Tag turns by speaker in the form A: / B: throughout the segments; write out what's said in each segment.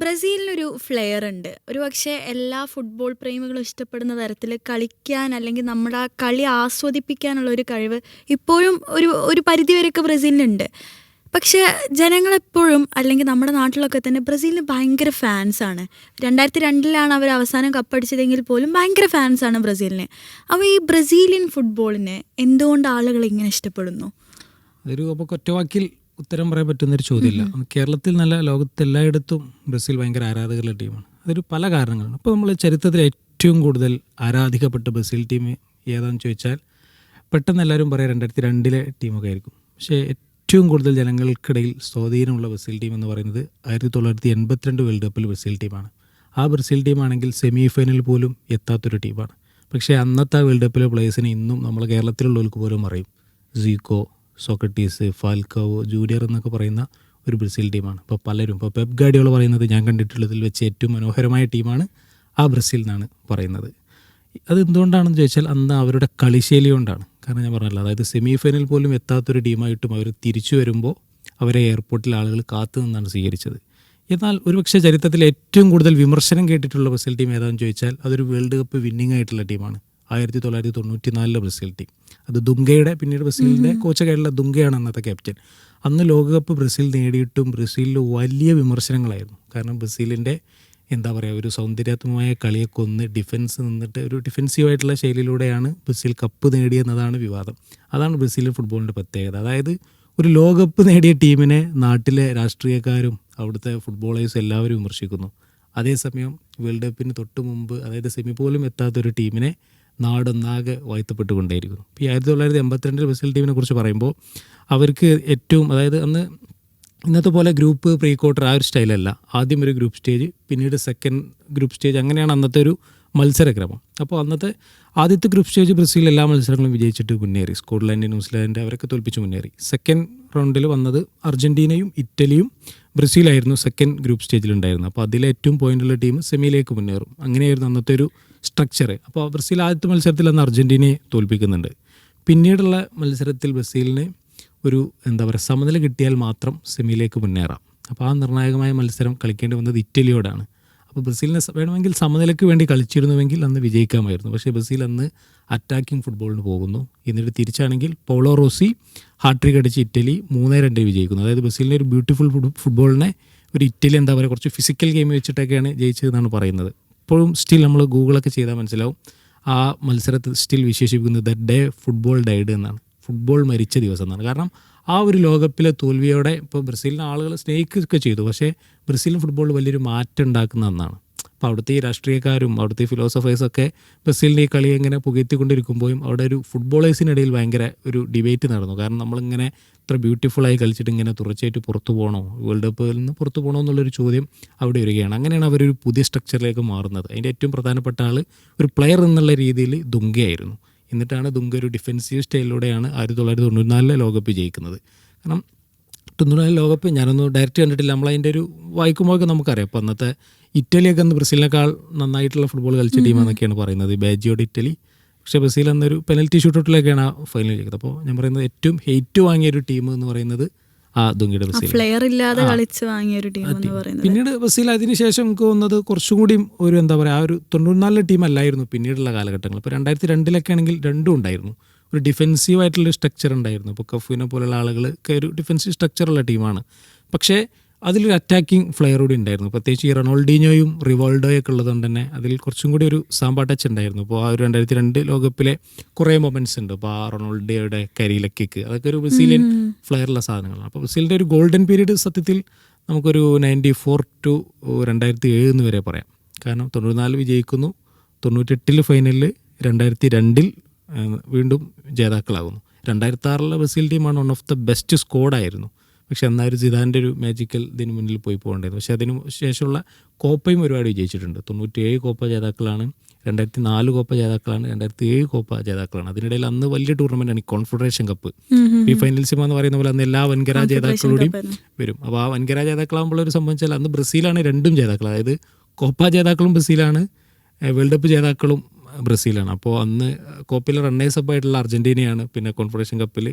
A: ബ്രസീലിനൊരു flare ഉണ്ട്. ഒരു പക്ഷേ എല്ലാ ഫുട്ബോൾ പ്രേമികളും ഇഷ്ടപ്പെടുന്ന തരത്തിൽ കളിക്കാൻ അല്ലെങ്കിൽ നമ്മുടെ ആ കളി ആസ്വദിപ്പിക്കാനുള്ള ഒരു കഴിവ് ഇപ്പോഴും ഒരു ഒരു പരിധിവരെയൊക്കെ ബ്രസീലിനുണ്ട്. പക്ഷേ ജനങ്ങളെപ്പോഴും അല്ലെങ്കിൽ നമ്മുടെ നാട്ടിലൊക്കെ തന്നെ ബ്രസീലിന് ഭയങ്കര ഫാൻസാണ്. 2002 അവർ അവസാനം കപ്പടിച്ചതെങ്കിൽ പോലും ഭയങ്കര ഫാൻസാണ് ബ്രസീലിന്. അപ്പോൾ ഈ ബ്രസീലിയൻ ഫുട്ബോളിനെ എന്തുകൊണ്ട് ആളുകൾ ഇങ്ങനെ ഇഷ്ടപ്പെടുന്നു?
B: അതൊരു അപ്പോൾ ഒറ്റവാക്കിൽ ഉത്തരം പറയാൻ പറ്റുന്നൊരു ചോദ്യമില്ല. കേരളത്തിൽ നല്ല ലോകത്ത് എല്ലായിടത്തും ബ്രസീൽ ഭയങ്കര ആരാധകരുടെ ടീമാണ്. അതൊരു പല കാരണങ്ങളാണ്. ഇപ്പോൾ നമ്മൾ ചരിത്രത്തിൽ ഏറ്റവും കൂടുതൽ ആരാധിക്കപ്പെട്ട ബ്രസീൽ ടീം ഏതാണെന്ന് ചോദിച്ചാൽ പെട്ടെന്ന് എല്ലാവരും പറയാം 2002 ടീമൊക്കെ ആയിരിക്കും. പക്ഷേ ഏറ്റവും കൂടുതൽ ജനങ്ങൾക്കിടയിൽ സ്വാധീനമുള്ള ബ്രസീൽ ടീം എന്ന് പറയുന്നത് 1982 വേൾഡ് കപ്പിൽ ബ്രസീൽ ടീമാണ്. ആ ബ്രസീൽ ടീമാണെങ്കിൽ സെമി ഫൈനൽ പോലും എത്താത്തൊരു ടീമാണ്. പക്ഷേ അന്നത്തെ വേൾഡ് കപ്പിലെ പ്ലേയേഴ്സിനെ ഇന്നും നമ്മൾ കേരളത്തിലുള്ളവർക്ക് പോലും അറിയും. സീക്കോ, സോക്രട്ടീസ്, ഫാൽക്കോ ജൂനിയർ എന്നൊക്കെ പറയുന്ന ഒരു ബ്രസീൽ ടീമാണ്. ഇപ്പോൾ പലരും ഇപ്പോൾ പെപ് ഗാർഡിയോള പറയുന്നത് ഞാൻ കണ്ടിട്ടുള്ളതിൽ വെച്ച് ഏറ്റവും മനോഹരമായ ടീമാണ് ആ ബ്രസീൽ എന്നാണ് പറയുന്നത്. അത് എന്തുകൊണ്ടാണെന്ന് ചോദിച്ചാൽ അന്ന് അവരുടെ കളിശൈലി കൊണ്ടാണ്. കാരണം ഞാൻ പറഞ്ഞല്ലോ, അതായത് സെമി ഫൈനൽ പോലും എത്താത്തൊരു ടീമായിട്ടും അവർ തിരിച്ചു വരുമ്പോൾ അവരെ എയർപോർട്ടിൽ ആളുകൾ കാത്തു നിന്നാണ് സ്വീകരിച്ചത്. എന്നാൽ ഒരുപക്ഷെ ചരിത്രത്തിൽ ഏറ്റവും കൂടുതൽ വിമർശനം കേട്ടിട്ടുള്ള ബ്രസീൽ ടീം ഏതാണെന്ന് ചോദിച്ചാൽ അതൊരു വേൾഡ് കപ്പ് വിന്നിംഗ് ആയിട്ടുള്ള ടീമാണ്. 1994 ബ്രസീൽ ടീം. അത് ദുങ്കയുടെ പിന്നീട് ബ്രസീലിൻ്റെ കോച്ചൊക്കെയായിട്ടുള്ള ദുങ്കയാണ് അന്നത്തെ ക്യാപ്റ്റൻ. അന്ന് ലോകകപ്പ് ബ്രസീൽ നേടിയിട്ടും ബ്രസീലിൽ വലിയ വിമർശനങ്ങളായിരുന്നു. കാരണം ബ്രസീലിൻ്റെ എന്താ പറയുക, ഒരു സൗന്ദര്യാത്മകമായ കളിയെ കൊന്ന് ഡിഫൻസ് നിന്നിട്ട് ഒരു ഡിഫെൻസീവായിട്ടുള്ള ശൈലിയിലൂടെയാണ് ബ്രസീൽ കപ്പ് നേടിയെന്നതാണ് വിവാദം. അതാണ് ബ്രസീലിയൻ ഫുട്ബോളിൻ്റെ പ്രത്യേകത. അതായത് ഒരു ലോകകപ്പ് നേടിയ ടീമിനെ നാട്ടിലെ രാഷ്ട്രീയക്കാരും അവിടുത്തെ ഫുട്ബോളേഴ്സും എല്ലാവരും വിമർശിക്കുന്നു. അതേസമയം വേൾഡ് കപ്പിന് തൊട്ട് മുമ്പ്, അതായത് സെമി പോലും എത്താത്തൊരു ടീമിനെ നാടൊന്നാകെ വാഴ്ത്തപ്പെട്ടുകൊണ്ടേയിരിക്കുന്നു. ഇപ്പോൾ 1982 ബ്രസീൽ ടീമിനെ കുറിച്ച് പറയുമ്പോൾ അവർക്ക് ഏറ്റവും, അതായത് അന്ന് ഇന്നത്തെ പോലെ ഗ്രൂപ്പ് പ്രീ ക്വാർട്ടർ ആ ഒരു സ്റ്റൈലല്ല. ആദ്യം ഒരു ഗ്രൂപ്പ് സ്റ്റേജ്, പിന്നീട് സെക്കൻഡ് ഗ്രൂപ്പ് സ്റ്റേജ്, അങ്ങനെയാണ് അന്നത്തെ ഒരു മത്സരക്രമം. അപ്പോൾ അന്നത്തെ ആദ്യത്തെ ഗ്രൂപ്പ് സ്റ്റേജ് ബ്രസീൽ എല്ലാ മത്സരങ്ങളും വിജയിച്ചിട്ട് മുന്നേറി. സ്കോട്ട്ലൻഡ്, ന്യൂസിലാൻഡ് അവരൊക്കെ തോൽപ്പിച്ച് മുന്നേറി. സെക്കൻഡ് റൗണ്ടിൽ വന്നത് അർജൻറ്റീനയും ഇറ്റലിയും ബ്രസീലായിരുന്നു സെക്കൻഡ് ഗ്രൂപ്പ് സ്റ്റേജിലുണ്ടായിരുന്നു. അപ്പോൾ അതിലെ ഏറ്റവും പോയിൻ്റുള്ള ടീം സെമിയിലേക്ക് മുന്നേറും. അങ്ങനെയായിരുന്നു അന്നത്തെ ഒരു സ്ട്രക്ചർ. അപ്പോൾ ബ്രസീൽ ആദ്യത്തെ മത്സരത്തിൽ അന്ന് അർജൻറ്റീനയെ തോൽപ്പിക്കുന്നുണ്ട്. പിന്നീടുള്ള മത്സരത്തിൽ ബ്രസീലിന് ഒരു എന്താ പറയുക സമനില കിട്ടിയാൽ മാത്രം സെമിയിലേക്ക് മുന്നേറാം. അപ്പോൾ ആ നിർണായകമായ മത്സരം കളിക്കേണ്ടി വന്നത് ഇറ്റലിയോടാണ്. അപ്പോൾ ബ്രസീലിനെ വേണമെങ്കിൽ സമനിലയ്ക്ക് വേണ്ടി കളിച്ചിരുന്നുവെങ്കിൽ അന്ന് വിജയിക്കാമായിരുന്നു. പക്ഷേ ബ്രസീൽ അന്ന് അറ്റാക്കിംഗ് ഫുട്ബോളിന് പോകുന്നു. എന്നിട്ട് തിരിച്ചാണെങ്കിൽ പൗളോ റോസി ഹാട്രിക് അടിച്ച് ഇറ്റലി 3-2 വിജയിക്കുന്നു. അതായത് ബ്രസീലിൻ്റെ ഒരു ബ്യൂട്ടിഫുൾ ഫുട്ബോളിനെ ഒരു ഇറ്റലി എന്താ പറയുക കുറച്ച് ഫിസിക്കൽ ഗെയിം വെച്ചിട്ടൊക്കെയാണ് ജയിച്ചതെന്നാണ് പറയുന്നത്. ഇപ്പോഴും സ്റ്റിൽ നമ്മൾ ഗൂഗിളൊക്കെ ചെയ്താൽ മനസ്സിലാവും ആ മത്സരത്തിൽ സ്റ്റിൽ വിശേഷിപ്പിക്കുന്നത് ദ ഡേ ഫുട്ബോൾ ഡൈഡ് എന്നാണ്. ഫുട്ബോൾ മരിച്ച ദിവസം എന്നാണ്. കാരണം ആ ഒരു ലോകകപ്പിലെ തോൽവിയോടെ ഇപ്പോൾ ബ്രസീലിനെ ആളുകൾ സ്നേഹിക്കുകയൊക്കെ ചെയ്തു. പക്ഷേ ബ്രസീലിന് ഫുട്ബോളിൽ വലിയൊരു മാറ്റം ഉണ്ടാക്കുന്ന ഒന്നാണ്. അപ്പോൾ അവിടുത്തെ ഈ രാഷ്ട്രീയക്കാരും അവിടുത്തെ ഫിലോസഫേഴ്സൊക്കെ ബ്രസീലിൻ്റെ ഈ കളി ഇങ്ങനെ പുകഴ്ത്തിക്കൊണ്ടിരിക്കുമ്പോഴും അവിടെ ഒരു ഫുട്ബോളേഴ്സിനിടയിൽ ഭയങ്കര ഒരു ഡിബേറ്റ് നടന്നു. കാരണം നമ്മളിങ്ങനെ ഇത്ര ബ്യൂട്ടിഫുള്ളായി കളിച്ചിട്ട് ഇങ്ങനെ തുടർച്ചയായിട്ട് പുറത്തു പോകണോ, വേൾഡ് കപ്പിൽ നിന്ന് പുറത്തു പോകണോ എന്നുള്ളൊരു ചോദ്യം അവിടെ വരികയാണ്. അങ്ങനെയാണ് അവരൊരു പുതിയ സ്ട്രക്ചറിലേക്ക് മാറുന്നത്. അതിൻ്റെ ഏറ്റവും പ്രധാനപ്പെട്ട ആൾ ഒരു പ്ലെയർ എന്നുള്ള രീതിയിൽ ദുങ്കയായിരുന്നു. എന്നിട്ടാണ് ദുങ്ക ഒരു ഡിഫെൻസീവ് സ്റ്റൈലിലൂടെയാണ് 1994 ലോകകപ്പ് ജയിക്കുന്നത്. കാരണം 94 ലോകകപ്പ് ഞാനൊന്നും ഡയറക്റ്റ് കണ്ടിട്ടില്ല. നമ്മളതിൻ്റെ ഒരു വായിക്കുമ്പോഴൊക്കെ നമുക്കറിയാം. അപ്പോൾ അന്നത്തെ ഇറ്റലിയൊക്കെ അന്ന് ബ്രസീലിനേക്കാൾ നന്നായിട്ടുള്ള ഫുട്ബോൾ കളിച്ച ടീമാണെന്നൊക്കെയാണ് പറയുന്നത്, ബേജിയോട് ഇറ്റലി. പക്ഷേ ബ്രസീൽ അന്നൊരു പെനൽറ്റി ഷൂട്ടൗട്ടിലേക്കാണ് ഫൈനൽ ജയിക്കുന്നത്. അപ്പോൾ ഞാൻ പറയുന്നത് ഏറ്റവും ഹെയ്റ്റ് വാങ്ങിയൊരു ടീം എന്ന് പറയുന്നത് ആ ദുങ്കയുടെ ബ്രസീൽ. പിന്നീട് ബ്രസീൽ അതിനുശേഷം നമുക്ക് തോന്നുന്നത് കുറച്ചും കൂടി ഒരു എന്താ പറയുക ആ ഒരു 94 ടീം അല്ലായിരുന്നു പിന്നീടുള്ള കാലഘട്ടങ്ങൾ. ഇപ്പോൾ 2002 ആണെങ്കിൽ രണ്ടും ഉണ്ടായിരുന്നു. ഒരു ഡിഫെൻസീവ് ആയിട്ടുള്ളൊരു സ്ട്രക്ചർ ഉണ്ടായിരുന്നു. ഇപ്പോൾ കഫുവിനെ പോലുള്ള ആളുകൾക്ക് ഒരു ഡിഫെൻസീവ് സ്ട്രക്ചറുള്ള ടീമാണ്. പക്ഷേ അതിലൊരു അറ്റാക്കിംഗ് ഫ്ലെയർ കൂടി ഉണ്ടായിരുന്നു. പ്രത്യേകിച്ച് ഈ റൊണാൾഡീഞ്ഞോയും റിവാൾഡോയൊക്കെ ഉള്ളതുകൊണ്ട് തന്നെ അതിൽ കുറച്ചും കൂടി ഒരു സാമ്പാ ടച്ച് ഉണ്ടായിരുന്നു. അപ്പോൾ ആ ഒരു 2002 ലോകകപ്പിലെ കുറേ മൊമെൻറ്റ്സ് ഉണ്ട്. അപ്പോൾ ആ റൊണാൾഡോയുടെ കരിയിലെ കിക്ക് അതൊക്കെ ഒരു ബ്രസീലിയൻ ഫ്ലെയറുള്ള സാധനങ്ങളാണ്. അപ്പോൾ ബ്രസീലിൻ്റെ ഒരു ഗോൾഡൻ പീരീഡ് സത്യത്തിൽ നമുക്കൊരു 94 to 2007 വരെ പറയാം. കാരണം 94 വിജയിക്കുന്നു, 98 ഫൈനലിൽ, 2002 വീണ്ടും ജേതാക്കളാകുന്നു. 2006 ബ്രസീൽ ടീമാണ് വൺ ഓഫ് ദ ബെസ്റ്റ് സ്ക്വാഡായിരുന്നു. പക്ഷെ എന്നാലും സിദാൻ്റെ ഒരു മാജിക്കൽ ഇതിന് മുന്നിൽ പോയി പോകേണ്ടത്. പക്ഷേ അതിന് ശേഷമുള്ള കോപ്പയും ഒരുപാട് വിജയിച്ചിട്ടുണ്ട്. 97 കോപ്പ ജേതാക്കളാണ്, 2004 കോപ്പ ജേതാക്കളാണ്, 2007 കോപ്പ ജേതാക്കളാണ്. അതിനിടയിൽ അന്ന് വലിയ ടൂർണമെൻറ്റാണ് ഈ കോൺഫെഡറേഷൻ കപ്പ്. ഈ ഫൈനൽസിമ എന്ന് പറയുന്ന പോലെ അന്ന് എല്ലാ വൻകര ജേതാക്കളോടെയും വരും. അപ്പോൾ ആ വൻകര ജേതാക്കളാകുമ്പോൾ ഒരു സംബന്ധിച്ചാൽ അന്ന് ബ്രസീലാണ് രണ്ടും ജേതാക്കൾ. അതായത് കോപ്പ ജേതാക്കളും ബ്രസീലാണ്, വേൾഡ് കപ്പ് ജേതാക്കളും ബ്രസീലാണ്. അപ്പോൾ അന്ന് കോപ്പയിലെ റണ്ണേഴ്സപ്പ് ആയിട്ടുള്ള അർജൻറ്റീനയാണ് പിന്നെ കോൺഫെഡറേഷൻ കപ്പിൽ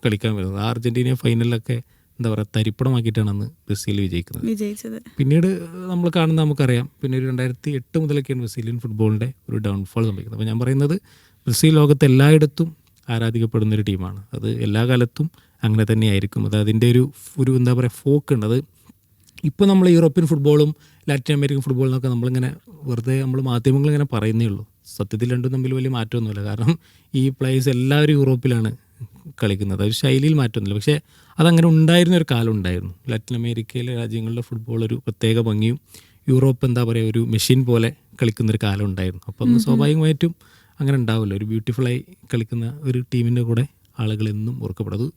B: കളിക്കാൻ വരുന്നത്. ആ അർജൻറ്റീന ഫൈനലിലൊക്കെ എന്താ പറയുക തരിപ്പണമാക്കിയിട്ടാണ് അന്ന് ബ്രസീൽ
A: വിജയിച്ചത്.
B: പിന്നീട് നമ്മൾ കാണുന്ന നമുക്കറിയാം, പിന്നെ ഒരു 2008 മുതലൊക്കെയാണ് ബ്രസീലിയൻ ഫുട്ബോളിൻ്റെ ഒരു ഡൗൺഫോൾ സംഭവിക്കുന്നത്. അപ്പോൾ ഞാൻ പറയുന്നത് ബ്രസീൽ ലോകത്ത് എല്ലായിടത്തും ആരാധിക്കപ്പെടുന്നൊരു ടീമാണ്. അത് എല്ലാ കാലത്തും അങ്ങനെ തന്നെയായിരിക്കും. അത് അതിൻ്റെ ഒരു എന്താ പറയുക ഫോക്ക് ഉണ്ട്. അത് ഇപ്പോൾ നമ്മൾ യൂറോപ്യൻ ഫുട്ബോളും ലാറ്റിൻ അമേരിക്കൻ ഫുട്ബോളും എന്നൊക്കെ നമ്മളിങ്ങനെ വെറുതെ നമ്മൾ മാധ്യമങ്ങളിങ്ങനെ പറയുന്നേ ഉള്ളൂ. സത്യത്തിൽ രണ്ടും തമ്മിൽ വലിയ മാറ്റമൊന്നുമില്ല. കാരണം ഈ പ്ലേയേഴ്സ് എല്ലാവരും യൂറോപ്പിലാണ് കളിക്കുന്നത്. ഒരു ശൈലിയിൽ മാറ്റമൊന്നുമില്ല. പക്ഷേ അതങ്ങനെ ഉണ്ടായിരുന്ന ഒരു കാലം ഉണ്ടായിരുന്നു. ലാറ്റിൻ അമേരിക്കയിലെ രാജ്യങ്ങളിലെ ഫുട്ബോൾ ഒരു പ്രത്യേക ഭംഗിയും യൂറോപ്പ് എന്താ പറയുക ഒരു മെഷീൻ പോലെ കളിക്കുന്നൊരു കാലം ഉണ്ടായിരുന്നു. അപ്പം ഒന്ന് സ്വാഭാവികമായിട്ടും അങ്ങനെ ഉണ്ടാവില്ല. ഒരു ബ്യൂട്ടിഫുള്ളായി കളിക്കുന്ന ഒരു ടീമിൻ്റെ കൂടെ ആളുകൾ എന്നും ഓർക്കപ്പെടും. അത്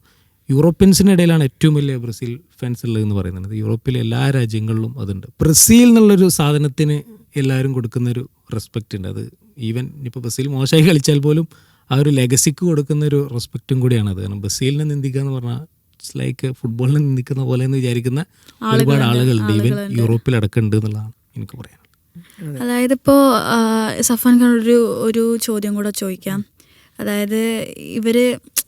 B: യൂറോപ്യൻസിനിടയിലാണ് ഏറ്റവും വലിയ ബ്രസീൽ ഫാൻസ് ഉള്ളതെന്ന് പറയുന്നത്. യൂറോപ്പിലെ എല്ലാ രാജ്യങ്ങളിലും അതുണ്ട്. ബ്രസീൽ എന്നുള്ളൊരു സാധനത്തിന് എല്ലാവരും കൊടുക്കുന്നൊരു റെസ്പെക്റ്റ് ഉണ്ട്. അത് ഈവൻ ഇപ്പോൾ ബ്രസീൽ മോശമായി കളിച്ചാൽ പോലും ആ ഒരു ലെഗസിക്ക് കൊടുക്കുന്ന ഒരു റെസ്പെക്റ്റും കൂടിയാണത്. കാരണം ബ്രസീലിനെ നിന്ദിക്കുക എന്ന് പറഞ്ഞാൽ ഇറ്റ്സ് ലൈക്ക് ഫുട്ബോളിനെ നിന്ദിക്കുന്ന പോലെ എന്ന് വിചാരിക്കുന്ന ഒരുപാട് ആളുകളുണ്ട്. ഈവൻ യൂറോപ്പിൽ അടക്കമുണ്ട് എന്നുള്ളതാണ് എനിക്ക് പറയാൻ.
A: അതായത് ഇപ്പോൾ സഫാൻ ഖാൻ ഒരു ചോദ്യം കൂടെ ചോദിക്കാം. അതായത് ഇവർ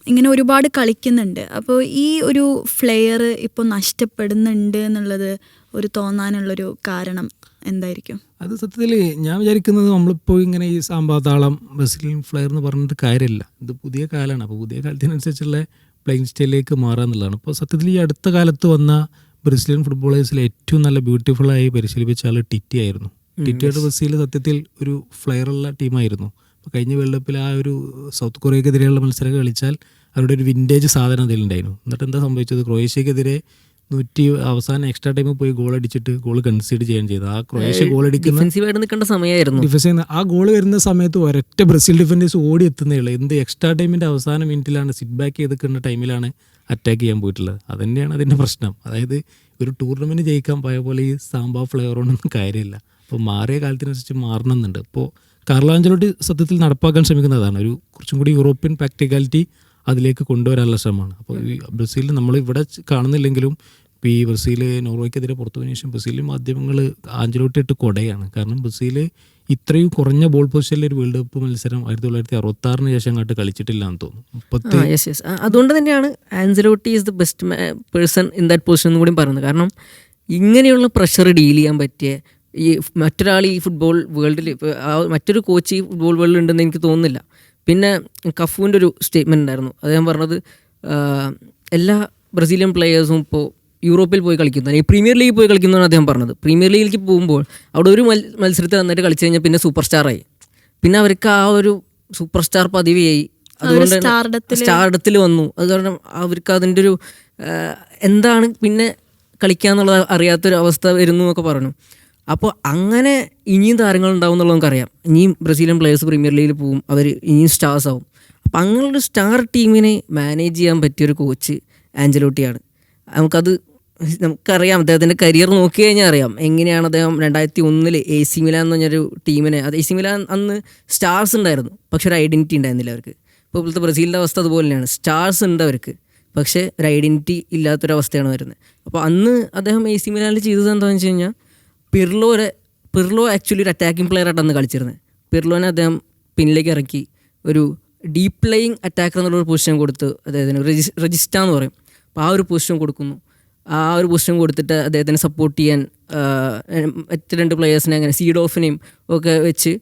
A: ഇങ്ങനെ ഒരുപാട് കളിക്കുന്നുണ്ട്. അപ്പോൾ ഈ ഒരു ഫ്ലെയർ ഇപ്പോൾ നഷ്ടപ്പെടുന്നുണ്ട് എന്നുള്ളത് ഒരു തോന്നാനുള്ളൊരു കാരണം എന്തായിരിക്കും?
B: അത് സത്യത്തിൽ ഞാൻ വിചാരിക്കുന്നത് നമ്മളിപ്പോൾ ഇങ്ങനെ ഈ സാമ്പാതാളം ബ്രസീലിയൻ ഫ്ലെയർ എന്ന് പറഞ്ഞിട്ട് കാര്യമില്ല. ഇത് പുതിയ കാലമാണ്. അപ്പോൾ പുതിയ കാലത്തിനനുസരിച്ചുള്ള പ്ലേയിങ് സ്റ്റൈലിലേക്ക് മാറുക എന്നുള്ളതാണ്. ഇപ്പോൾ സത്യത്തിൽ ഈ അടുത്ത കാലത്ത് വന്ന ബ്രസീലിയൻ ഫുട്ബോളേഴ്സിൽ ഏറ്റവും നല്ല ബ്യൂട്ടിഫുള്ളായി പരിശീലിപ്പിച്ച ആൾ ടിറ്റി ആയിരുന്നു. ടിറ്റിയുടെ ബ്രസീൽ സത്യത്തിൽ ഒരു ഫ്ലെയറുള്ള ടീമായിരുന്നു. അപ്പോൾ കഴിഞ്ഞ വേൾഡ് കപ്പിൽ ആ ഒരു സൗത്ത് കൊറിയക്കെതിരെയുള്ള മത്സരം കളിച്ചാൽ അവരുടെ ഒരു വിൻറ്റേജ് സാധനം അതിലുണ്ടായിരുന്നു. എന്നിട്ട് എന്താ സംഭവിച്ചത്? ക്രൊയേഷ്യക്കെതിരെ അവസാനം എക്സ്ട്രാ ടൈമിൽ പോയി ഗോൾ അടിച്ചിട്ട് ഗോൾ കൺസീഡ് ചെയ്യാൻ ചെയ്തു. ആ ക്രൊയേഷ്യ ഗോൾ അടിക്കുന്ന
C: സമയമായിരുന്നു.
B: ഡിഫൻസ് ആ ഗോൾ വരുന്ന സമയത്ത് ഒരൊറ്റ ബ്രസീൽ ഡിഫൻഡേഴ്സ് ഓടി എത്തുന്നേ ഉള്ളൂ. എന്ത് എക്സ്ട്രാ ടൈമിൻ്റെ അവസാന മിനിറ്റിലാണ് സിറ്റ് ബാക്ക് ചെയ്തിരിക്കുന്ന ടൈമിലാണ് അറ്റാക്ക് ചെയ്യാൻ പോയിട്ടുള്ളത്. അതുതന്നെയാണ് അതിൻ്റെ പ്രശ്നം. അതായത് ഒരു ടൂർണമെൻറ്റ് ജയിക്കാൻ പോയ പോലെ ഈ സാമ്പാ ഫ്ലേവർ കൊണ്ടൊന്നും കാര്യമില്ല. അപ്പോൾ മാറിയ കാലത്തിനനുസരിച്ച് മാറണമെന്നുണ്ട്. ഇപ്പോൾ കാർലോ ആഞ്ചലോട്ടി സത്യത്തിൽ നടപ്പാക്കാൻ ശ്രമിക്കുന്നതാണ് ഒരു കുറച്ചും കൂടി യൂറോപ്യൻ പ്രാക്ടിക്കാലിറ്റി അതിലേക്ക് കൊണ്ടുവരാനുള്ള ശ്രമമാണ്. അപ്പോൾ ഈ ബ്രസീലിൽ നമ്മൾ ഇവിടെ കാണുന്നില്ലെങ്കിലും ഇപ്പോൾ ഈ ബ്രസീൽ നോർവേക്കെതിരെ പുറത്തു പോയതിനു ശേഷം ബ്രസീലിലെ മാധ്യമങ്ങൾ ആഞ്ചലോട്ടി ഇട്ട് കൊടയാണ്. കാരണം ബ്രസീൽ ഇത്രയും കുറഞ്ഞ ബോൾ പൊസിഷനിൽ ഒരു വേൾഡ് കപ്പ് മത്സരം 1966 ശേഷം അങ്ങോട്ട് കളിച്ചിട്ടില്ല എന്ന് തോന്നുന്നു.
C: അതുകൊണ്ട് തന്നെയാണ് Ancelotti is the best person in that position എന്ന് കൂടി പറയുന്നത്. കാരണം ഇങ്ങനെയുള്ള പ്രഷർ ഡീൽ ചെയ്യാൻ പറ്റിയ ഈ മറ്റൊരാൾ ഈ ഫുട്ബോൾ വേൾഡിൽ മറ്റൊരു കോച്ച് ഈ ഫുട്ബോൾ വേൾഡിൽ ഉണ്ടെന്ന് എനിക്ക് തോന്നുന്നില്ല. പിന്നെ കഫുവിൻ്റെ ഒരു സ്റ്റേറ്റ്മെൻറ്റ് ഉണ്ടായിരുന്നു. അദ്ദേഹം പറഞ്ഞത് എല്ലാ ബ്രസീലിയൻ പ്ലെയേഴ്സും ഇപ്പോൾ യൂറോപ്പിൽ പോയി കളിക്കുന്നതാണ്, ഈ പ്രീമിയർ ലീഗിൽ പോയി കളിക്കുന്നതാണ് അദ്ദേഹം പറഞ്ഞത്. പ്രീമിയർ ലീഗിലേക്ക് പോകുമ്പോൾ അവിടെ ഒരു മത്സരത്തിൽ നന്നായിട്ട് കളിച്ചു കഴിഞ്ഞാൽ പിന്നെ സൂപ്പർ സ്റ്റാറായി. പിന്നെ അവർക്ക് ആ ഒരു സൂപ്പർ സ്റ്റാർ പദവിയായി. അതുകൊണ്ട് സ്റ്റാർഡത്തിൽ വന്നു. അത് കാരണം അവർക്ക് അതിൻ്റെ ഒരു എന്താണ് പിന്നെ കളിക്കുക എന്നുള്ളത് അറിയാത്തൊരു അവസ്ഥ വരുന്നു എന്നൊക്കെ പറഞ്ഞു. അപ്പോൾ അങ്ങനെ ഇനിയും താരങ്ങൾ ഉണ്ടാവും എന്നുള്ളത് നമുക്കറിയാം. ഇനിയും ബ്രസീലിയൻ പ്ലെയേഴ്സ് പ്രീമിയർ ലീഗിൽ പോകും, അവർ ഇനിയും സ്റ്റാർസ് ആവും. അപ്പം അങ്ങനെയുള്ള സ്റ്റാർ ടീമിനെ മാനേജ് ചെയ്യാൻ പറ്റിയൊരു കോച്ച് ആഞ്ചലോട്ടിയാണ്. നമുക്കറിയാം അദ്ദേഹത്തിൻ്റെ കരിയർ നോക്കി കഴിഞ്ഞാൽ അറിയാം എങ്ങനെയാണ് അദ്ദേഹം 2001 AC മിലാൻ എന്ന് പറഞ്ഞൊരു ടീമിനെ, അത് AC മിലാൻ അന്ന് സ്റ്റാർസ് ഉണ്ടായിരുന്നു പക്ഷെ ഒരു ഐഡൻറ്റിറ്റി ഉണ്ടായിരുന്നില്ല അവർക്ക്. ഇപ്പോൾ ഇപ്പോഴത്തെ ബ്രസീലിൻ്റെ അവസ്ഥ അതുപോലെ തന്നെയാണ്. സ്റ്റാർസ് ഉണ്ട് അവർക്ക് പക്ഷേ ഒരു ഐഡൻറ്റിറ്റി ഇല്ലാത്തൊരവസ്ഥയാണ് വരുന്നത്. അപ്പോൾ അന്ന് അദ്ദേഹം AC മിലാനിൽ ചെയ്തത് എന്താണെന്ന് വെച്ച് കഴിഞ്ഞാൽ പിർലോ ആക്ച്വലി ഒരു അറ്റാക്കിംഗ് പ്ലെയർ ആയിട്ടാണ് കളിച്ചിരുന്നത്. പിർലോനെ അദ്ദേഹം പിന്നിലേക്ക് ഇറക്കി ഒരു ഡീപ്പ് പ്ലേയിങ് അറ്റാക്കർ എന്നുള്ളൊരു പൊസിഷൻ കൊടുത്ത് അദ്ദേഹത്തിന് രജിസ്റ്റ എന്ന് പറയും. അപ്പോൾ ആ ഒരു പൊസിഷൻ കൊടുക്കുന്നു. ആ ഒരു പൊസിഷൻ കൊടുത്തിട്ട് അദ്ദേഹത്തിനെ സപ്പോർട്ട് ചെയ്യാൻ മറ്റ് 2 പ്ലെയേഴ്സിനെ അങ്ങനെ സീഡോഫിനെയും ഒക്കെ വെച്ച്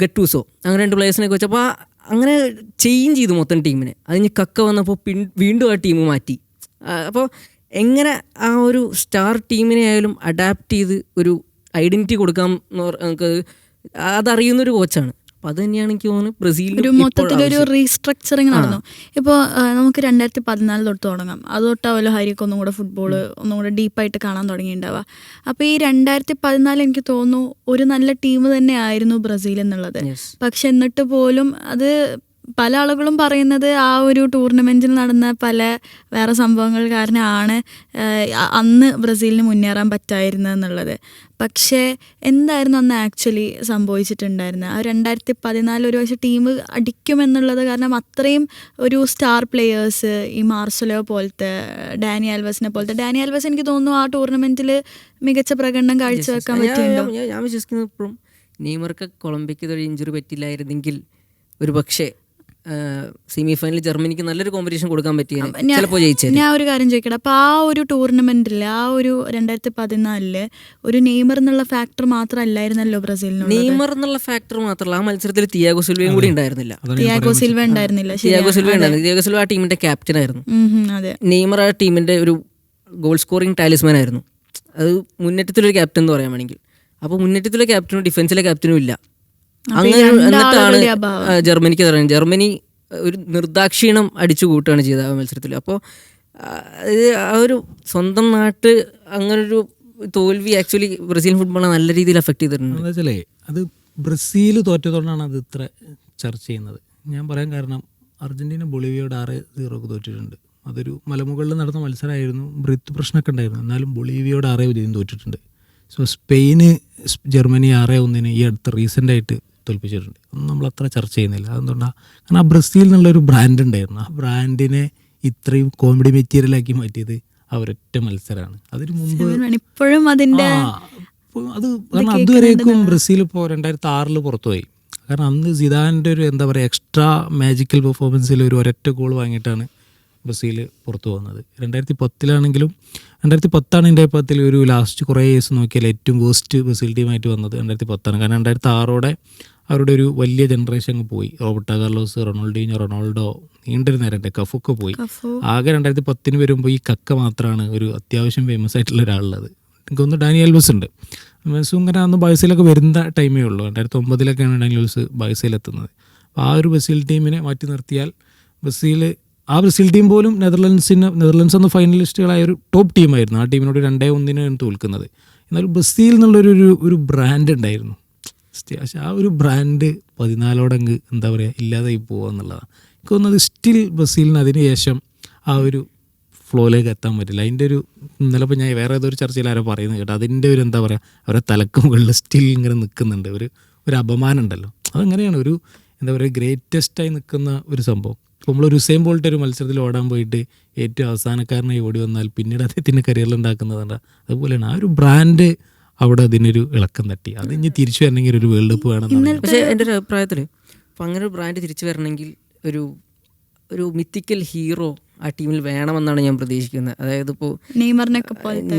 C: ഗട്ടൂസോ അങ്ങനെ 2 പ്ലെയേഴ്സിനെയൊക്കെ വെച്ച് അപ്പോൾ അങ്ങനെ ചേഞ്ച് ചെയ്തു മൊത്തം ടീമിനെ. അതിന് കക്ക വന്നപ്പോൾ വീണ്ടും ആ ടീം മാറ്റി. അപ്പോൾ എങ്ങനെ ആ ഒരു സ്റ്റാർ ടീമിനെ ആയാലും അഡാപ്റ്റ് ചെയ്ത് ഒരു ഐഡൻറ്റിറ്റി കൊടുക്കാം എന്ന് നമുക്ക് അതറിയുന്നൊരു കോച്ചാണ്. അപ്പോൾ അത് തന്നെയാണ് എനിക്ക് തോന്നുന്നത് ബ്രസീലിൽ
A: ഒരു മൊത്തത്തിലൊരു റീസ്ട്രക്ചറിങ് നടന്നു. ഇപ്പോൾ നമുക്ക് 2014 തൊട്ട് തുടങ്ങാം. അത് തൊട്ടാവല്ലോ ഹരിയൊക്കെ ഒന്നും കൂടെ ഫുട്ബോൾ ഒന്നും കൂടെ ഡീപ്പായിട്ട് കാണാൻ തുടങ്ങിയിട്ടുണ്ടാവുക. അപ്പോൾ ഈ 2014 എനിക്ക് തോന്നുന്നു ഒരു നല്ല ടീം തന്നെ ആയിരുന്നു ബ്രസീൽ എന്നുള്ളത്. പക്ഷെ എന്നിട്ട് പോലും അത് പല ആളുകളും പറയുന്നത് ആ ഒരു ടൂർണമെൻറ്റിൽ നടന്ന പല വേറെ സംഭവങ്ങൾ കാരണമാണ് അന്ന് ബ്രസീലിന് മുന്നേറാൻ പറ്റായിരുന്നത് എന്നുള്ളത്. പക്ഷേ എന്തായിരുന്നു അന്ന് ആക്ച്വലി സംഭവിച്ചിട്ടുണ്ടായിരുന്നത്? ആ 2014 ഒരു പക്ഷേ ടീം അടിക്കുമെന്നുള്ളത് കാരണം അത്രയും ഒരു സ്റ്റാർ പ്ലെയേഴ്സ്, ഈ മാർസലോ പോലത്തെ, ഡാനി ആൽവസിനെ എനിക്ക് തോന്നുന്നു ആ ടൂർണമെൻറ്റിൽ മികച്ച പ്രകടനം കാഴ്ചവെക്കാൻ പറ്റിയിട്ടുണ്ടോ?
C: ഞാൻ വിശ്വസിക്കുന്നത് ഇപ്പോഴും നെയ്മർക്ക് കൊളംബിയക്ക് ഒരു ഇഞ്ചുറി പറ്റില്ലായിരുന്നെങ്കിൽ ഒരു പക്ഷേ സെമി ഫൈനലിൽ ജർമ്മനിക്ക് നല്ലൊരു കോമ്പറ്റീഷൻ കൊടുക്കാൻ പറ്റിയ ചിലപ്പോൾ ജയിച്ചത്.
A: ഞാൻ ഒരു കാര്യം ചോദിക്കട്ടെ, അപ്പോൾ ആ ഒരു ടൂർണമെന്റിൽ ആ ഒരു 2014 ഒരു നെയ്മർ എന്നുള്ള ഫാക്ടർ മാത്രമല്ലായിരുന്നല്ലോ ബ്രസീലിന്.
C: നെയ്മർ എന്നുള്ള ഫാക്ടർ മാത്രമല്ല, ആ മത്സരത്തിൽ തിയാഗോ സിൽവയും കൂടി ഉണ്ടായിരുന്നില്ല.
A: തിയാഗോ സിൽവ ഉണ്ടായിരുന്നില്ല.
C: തിയാഗോ സിൽവ ഉണ്ടായിരുന്നു. തിയാഗോ സിൽവ ആ ടീമിന്റെ ക്യാപ്റ്റൻ ആയിരുന്നു.
A: അതെ,
C: നെയ്മർ ആ ടീമിന്റെ ഒരു ഗോൾ സ്കോറിംഗ് ടാലിസ്മാൻ ആയിരുന്നു. അത് മുന്നേറ്റത്തിലൊരു ക്യാപ്റ്റൻ എന്ന് പറയാൻ വേണമെങ്കിൽ. അപ്പോൾ മുന്നേറ്റത്തിലെ ക്യാപ്റ്റനും ഡിഫൻസിലെ ക്യാപ്റ്റനും ഇല്ല. അങ്ങനെ എന്നിട്ടാണ് ജർമ്മനിക്ക് പറയുന്നത്. ജർമ്മനി ഒരു നിർദാക്ഷിണ്യം അടിച്ചു കൂട്ടുകയാണ് ചെയ്തത് ആ മത്സരത്തിൽ. അപ്പോൾ ആ ഒരു സ്വന്തം നാട്ട് അങ്ങനൊരു തോൽവി ആക്ച്വലി ബ്രസീൽ ഫുട്ബോളിനെ നല്ല രീതിയിൽ എഫക്ട് ചെയ്തിട്ടുണ്ട്.
B: എന്താ വെച്ചാലേ അത് ബ്രസീൽ തോറ്റതുകൊണ്ടാണ് അത് ഇത്ര ചർച്ച ചെയ്യുന്നത്. ഞാൻ പറയാൻ കാരണം അർജന്റീന ബൊളീവിയയോട് 6-0 തോറ്റിട്ടുണ്ട്. അതൊരു മലമുകളിൽ നടന്ന മത്സരമായിരുന്നു. ബ്രിത്ത് പ്രശ്നമൊക്കെ ഉണ്ടായിരുന്നു. എന്നാലും ബൊളീവിയയോട് 6-0 തോറ്റിട്ടുണ്ട്. സോ സ്പെയിന് ജർമ്മനി 6-1 ഈ അടുത്ത് റീസെൻ്റായിട്ട് തോൽപ്പിച്ചിട്ടുണ്ട്. ഒന്നും നമ്മൾ അത്ര ചർച്ച ചെയ്യുന്നില്ല. അതെന്തുകൊണ്ടാണ്? കാരണം ആ ബ്രസീൽ എന്നുള്ളൊരു ബ്രാൻഡ് ഉണ്ടായിരുന്നു. ആ ബ്രാൻഡിനെ ഇത്രയും കോമഡി മെറ്റീരിയലാക്കി മാറ്റിയത് ആ ഒരൊറ്റ മത്സരമാണ്. അതിന് മുമ്പ്
A: ഇപ്പോഴും അതിന്റെ
B: അത് കാരണം അതുവരേക്കും ബ്രസീൽ ഇപ്പോൾ 2006 പുറത്തുപോയി. കാരണം അന്ന് സിദാൻ്റെ ഒരു എന്താ പറയുക എക്സ്ട്രാ മാജിക്കൽ പെർഫോമൻസിൽ ഒരു ഒരൊറ്റ ഗോൾ വാങ്ങിയിട്ടാണ് ബ്രസീൽ പുറത്തു പോകുന്നത്. 2010 2010 ഇന്ത്യ പത്തിൽ ഒരു ലാസ്റ്റ് കുറേ ഇയേഴ്സ് നോക്കിയാൽ ഏറ്റവും വേസ്റ്റ് ബ്രസീൽ ടീമായിട്ട് വന്നത് 2010. കാരണം 2006 അവരുടെ ഒരു വലിയ ജനറേഷൻ അങ്ങ് പോയി. റോബർട്ടോ കാർലോസ്, റൊണാൾഡോ നീണ്ടൊരു നേരത്തെ കഫൊക്കെ പോയി. ആകെ 2010 വരുമ്പോൾ ഈ കക്ക മാത്രമാണ് ഒരു അത്യാവശ്യം ഫേമസ് ആയിട്ടുള്ള ഒരാളുള്ളത്. എനിക്കൊന്ന് ഡാനി ആൽവസ് ഉണ്ട്. ആൽവസും ഇങ്ങനെ അന്ന് ബൈസയിലൊക്കെ വരുന്ന ടൈമേ ഉള്ളൂ. 2009 ഡാനി ആൽവസ് ബൈസയിലെത്തുന്നത്. അപ്പോൾ ആ ഒരു ബ്രസീൽ ടീമിനെ മാറ്റി നിർത്തിയാൽ ആ ബ്രസീൽ ടീം പോലും നെതർലൻഡ്സ് എന്ന ഫൈനലിസ്റ്റുകളായ ഒരു ടോപ്പ് ടീമായിരുന്നു. ആ ടീമിനോട് 2-1 തോൽക്കുന്നത്. എന്നാൽ ബ്രസീൽ എന്നുള്ളൊരു ബ്രാൻഡ് ഉണ്ടായിരുന്നു. പക്ഷെ ആ ഒരു ബ്രാൻഡ് 14 എന്താ പറയുക ഇല്ലാതായി പോകുക എന്നുള്ളതാണ്. എനിക്ക് തോന്നുന്നത് സ്റ്റിൽ ബ്രസീലിന് അതിന് ശേഷം ആ ഒരു ഫ്ലോയിലേക്ക് എത്താൻ പറ്റില്ല. അതിൻ്റെ ഒരു ഇന്നലെ ഇപ്പോൾ ഞാൻ വേറെ ഏതൊരു ചർച്ചയിൽ ആരോ പറയുന്നത് കേട്ടോ, അതിൻ്റെ ഒരു എന്താ പറയുക അവരെ തലക്ക് മുകളിൽ സ്റ്റിൽ ഇങ്ങനെ നിൽക്കുന്നുണ്ട്. ഒരു അപമാനം ഉണ്ടല്ലോ. അതങ്ങനെയാണ് ഒരു എന്താ പറയുക ഗ്രേറ്റസ്റ്റായി നിൽക്കുന്ന ഒരു സംഭവം. ഇപ്പോൾ നമ്മളൊരു ഉസൈൻ ബോൾട്ട് ഒരു മത്സരത്തിൽ ഓടാൻ പോയിട്ട് ഏറ്റവും അവസാനക്കാരനായി ഓടി വന്നാൽ പിന്നീട് അദ്ദേഹത്തിൻ്റെ കരിയറിൽ ഉണ്ടാക്കുന്നതുണ്ട്. അതുപോലെയാണ് ആ ഒരു ബ്രാൻഡ് അവിടെ അതിനൊരു ഇളക്കം തട്ടി. അത് ഇനി തിരിച്ചു വരണമെങ്കിൽ ഒരു വേൾഡ് കപ്പ് വേണം.
C: പക്ഷേ എൻ്റെ ഒരു അഭിപ്രായത്തിൽ അപ്പോൾ അങ്ങനെ ഒരു ബ്രാൻഡ് തിരിച്ചു വരണമെങ്കിൽ ഒരു മിത്തിക്കൽ ഹീറോ ആ ടീമിൽ വേണമെന്നാണ് ഞാൻ പ്രതീക്ഷിക്കുന്നത്. അതായത് ഇപ്പോൾ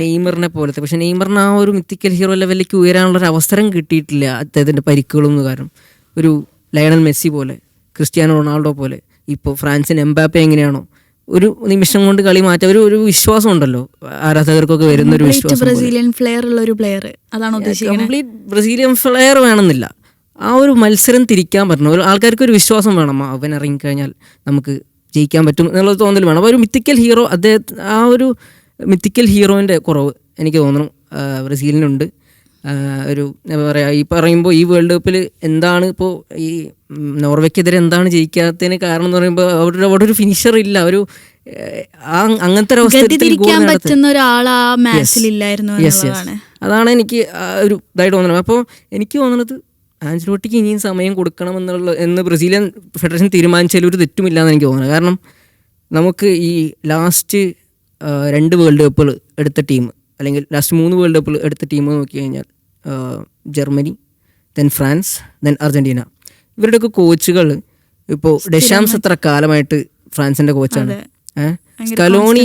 C: നെയ്മറിനെ പോലത്തെ. പക്ഷേ നെയ്മറിന് ആ ഒരു മിത്തിക്കൽ ഹീറോ ലെവലിലേക്ക് ഉയരാനുള്ളൊരു അവസരം കിട്ടിയിട്ടില്ല അദ്ദേഹത്തിൻ്റെ പരിക്കുകളൊന്നും കാരണം. ഒരു ലയണൽ മെസ്സി പോലെ, ക്രിസ്ത്യാനോ റൊണാൾഡോ പോലെ, ഇപ്പോൾ ഫ്രാൻസിന് എംബാപ്പെ എങ്ങനെയാണോ ഒരു നിമിഷം കൊണ്ട് കളി മാറ്റാം. ഒരു വിശ്വാസം ഉണ്ടല്ലോ ആരാധകർക്കൊക്കെ വരുന്നൊരു വിശ്വാസം.
A: ബ്രസീലിയൻ ഫ്ലെയർ ഉള്ള ഒരു പ്ലെയർ അതാണ് ഉദ്ദേശിക്കുന്നത്.
C: കംപ്ലീറ്റ് ബ്രസീലിയൻ ഫ്ലെയർ വേണമെന്നില്ല. ആ ഒരു മത്സരം തിരിക്കാൻ പറ്റണം. ഒരു ആൾക്കാർക്ക് ഒരു വിശ്വാസം വേണം. അവൻ ഇറങ്ങിക്കഴിഞ്ഞാൽ നമുക്ക് ജയിക്കാൻ പറ്റും എന്നുള്ള തോന്നൽ വേണം. അപ്പോൾ ഒരു മിത്തിക്കൽ ഹീറോ ആ ഒരു മിത്തിക്കൽ ഹീറോയിൻ്റെ കുറവ് എനിക്ക് തോന്നുന്നു ബ്രസീലിനുണ്ട്. ഒരു എന്താ പറയുക ഈ പറയുമ്പോൾ ഈ വേൾഡ് കപ്പിൽ എന്താണ് ഇപ്പോൾ ഈ നോർവേക്കെതിരെ എന്താണ് ജയിക്കാത്തതിന് കാരണം എന്ന് പറയുമ്പോൾ അവിടെ ഒരു ഫിനിഷർ ഇല്ല. ഒരു അങ്ങനത്തെ ഒരു അതാണ് എനിക്ക് ഒരു ഇതായിട്ട് തോന്നുന്നത്. അപ്പോൾ എനിക്ക് തോന്നുന്നത് ആഞ്ചലോട്ടിക്ക് ഇനിയും സമയം കൊടുക്കണം എന്ന് ബ്രസീലിയൻ ഫെഡറേഷൻ തീരുമാനിച്ചാൽ ഒരു തെറ്റുമില്ലാന്ന് എനിക്ക് തോന്നുന്നത്. കാരണം നമുക്ക് ഈ ലാസ്റ്റ് 2 വേൾഡ് കപ്പുകൾ എടുത്ത ടീം അല്ലെങ്കിൽ ലാസ്റ്റ് 3 വേൾഡ് കപ്പുകൾ എടുത്ത ടീം നോക്കി കഴിഞ്ഞാൽ Germany, then France, then Argentina. ഇവരുടെയൊക്കെ കോച്ചുകൾ ഇപ്പോൾ ഡെഷാംസ് എത്ര കാലമായിട്ട് ഫ്രാൻസിൻ്റെ കോച്ചാണ്. സ്കലോണി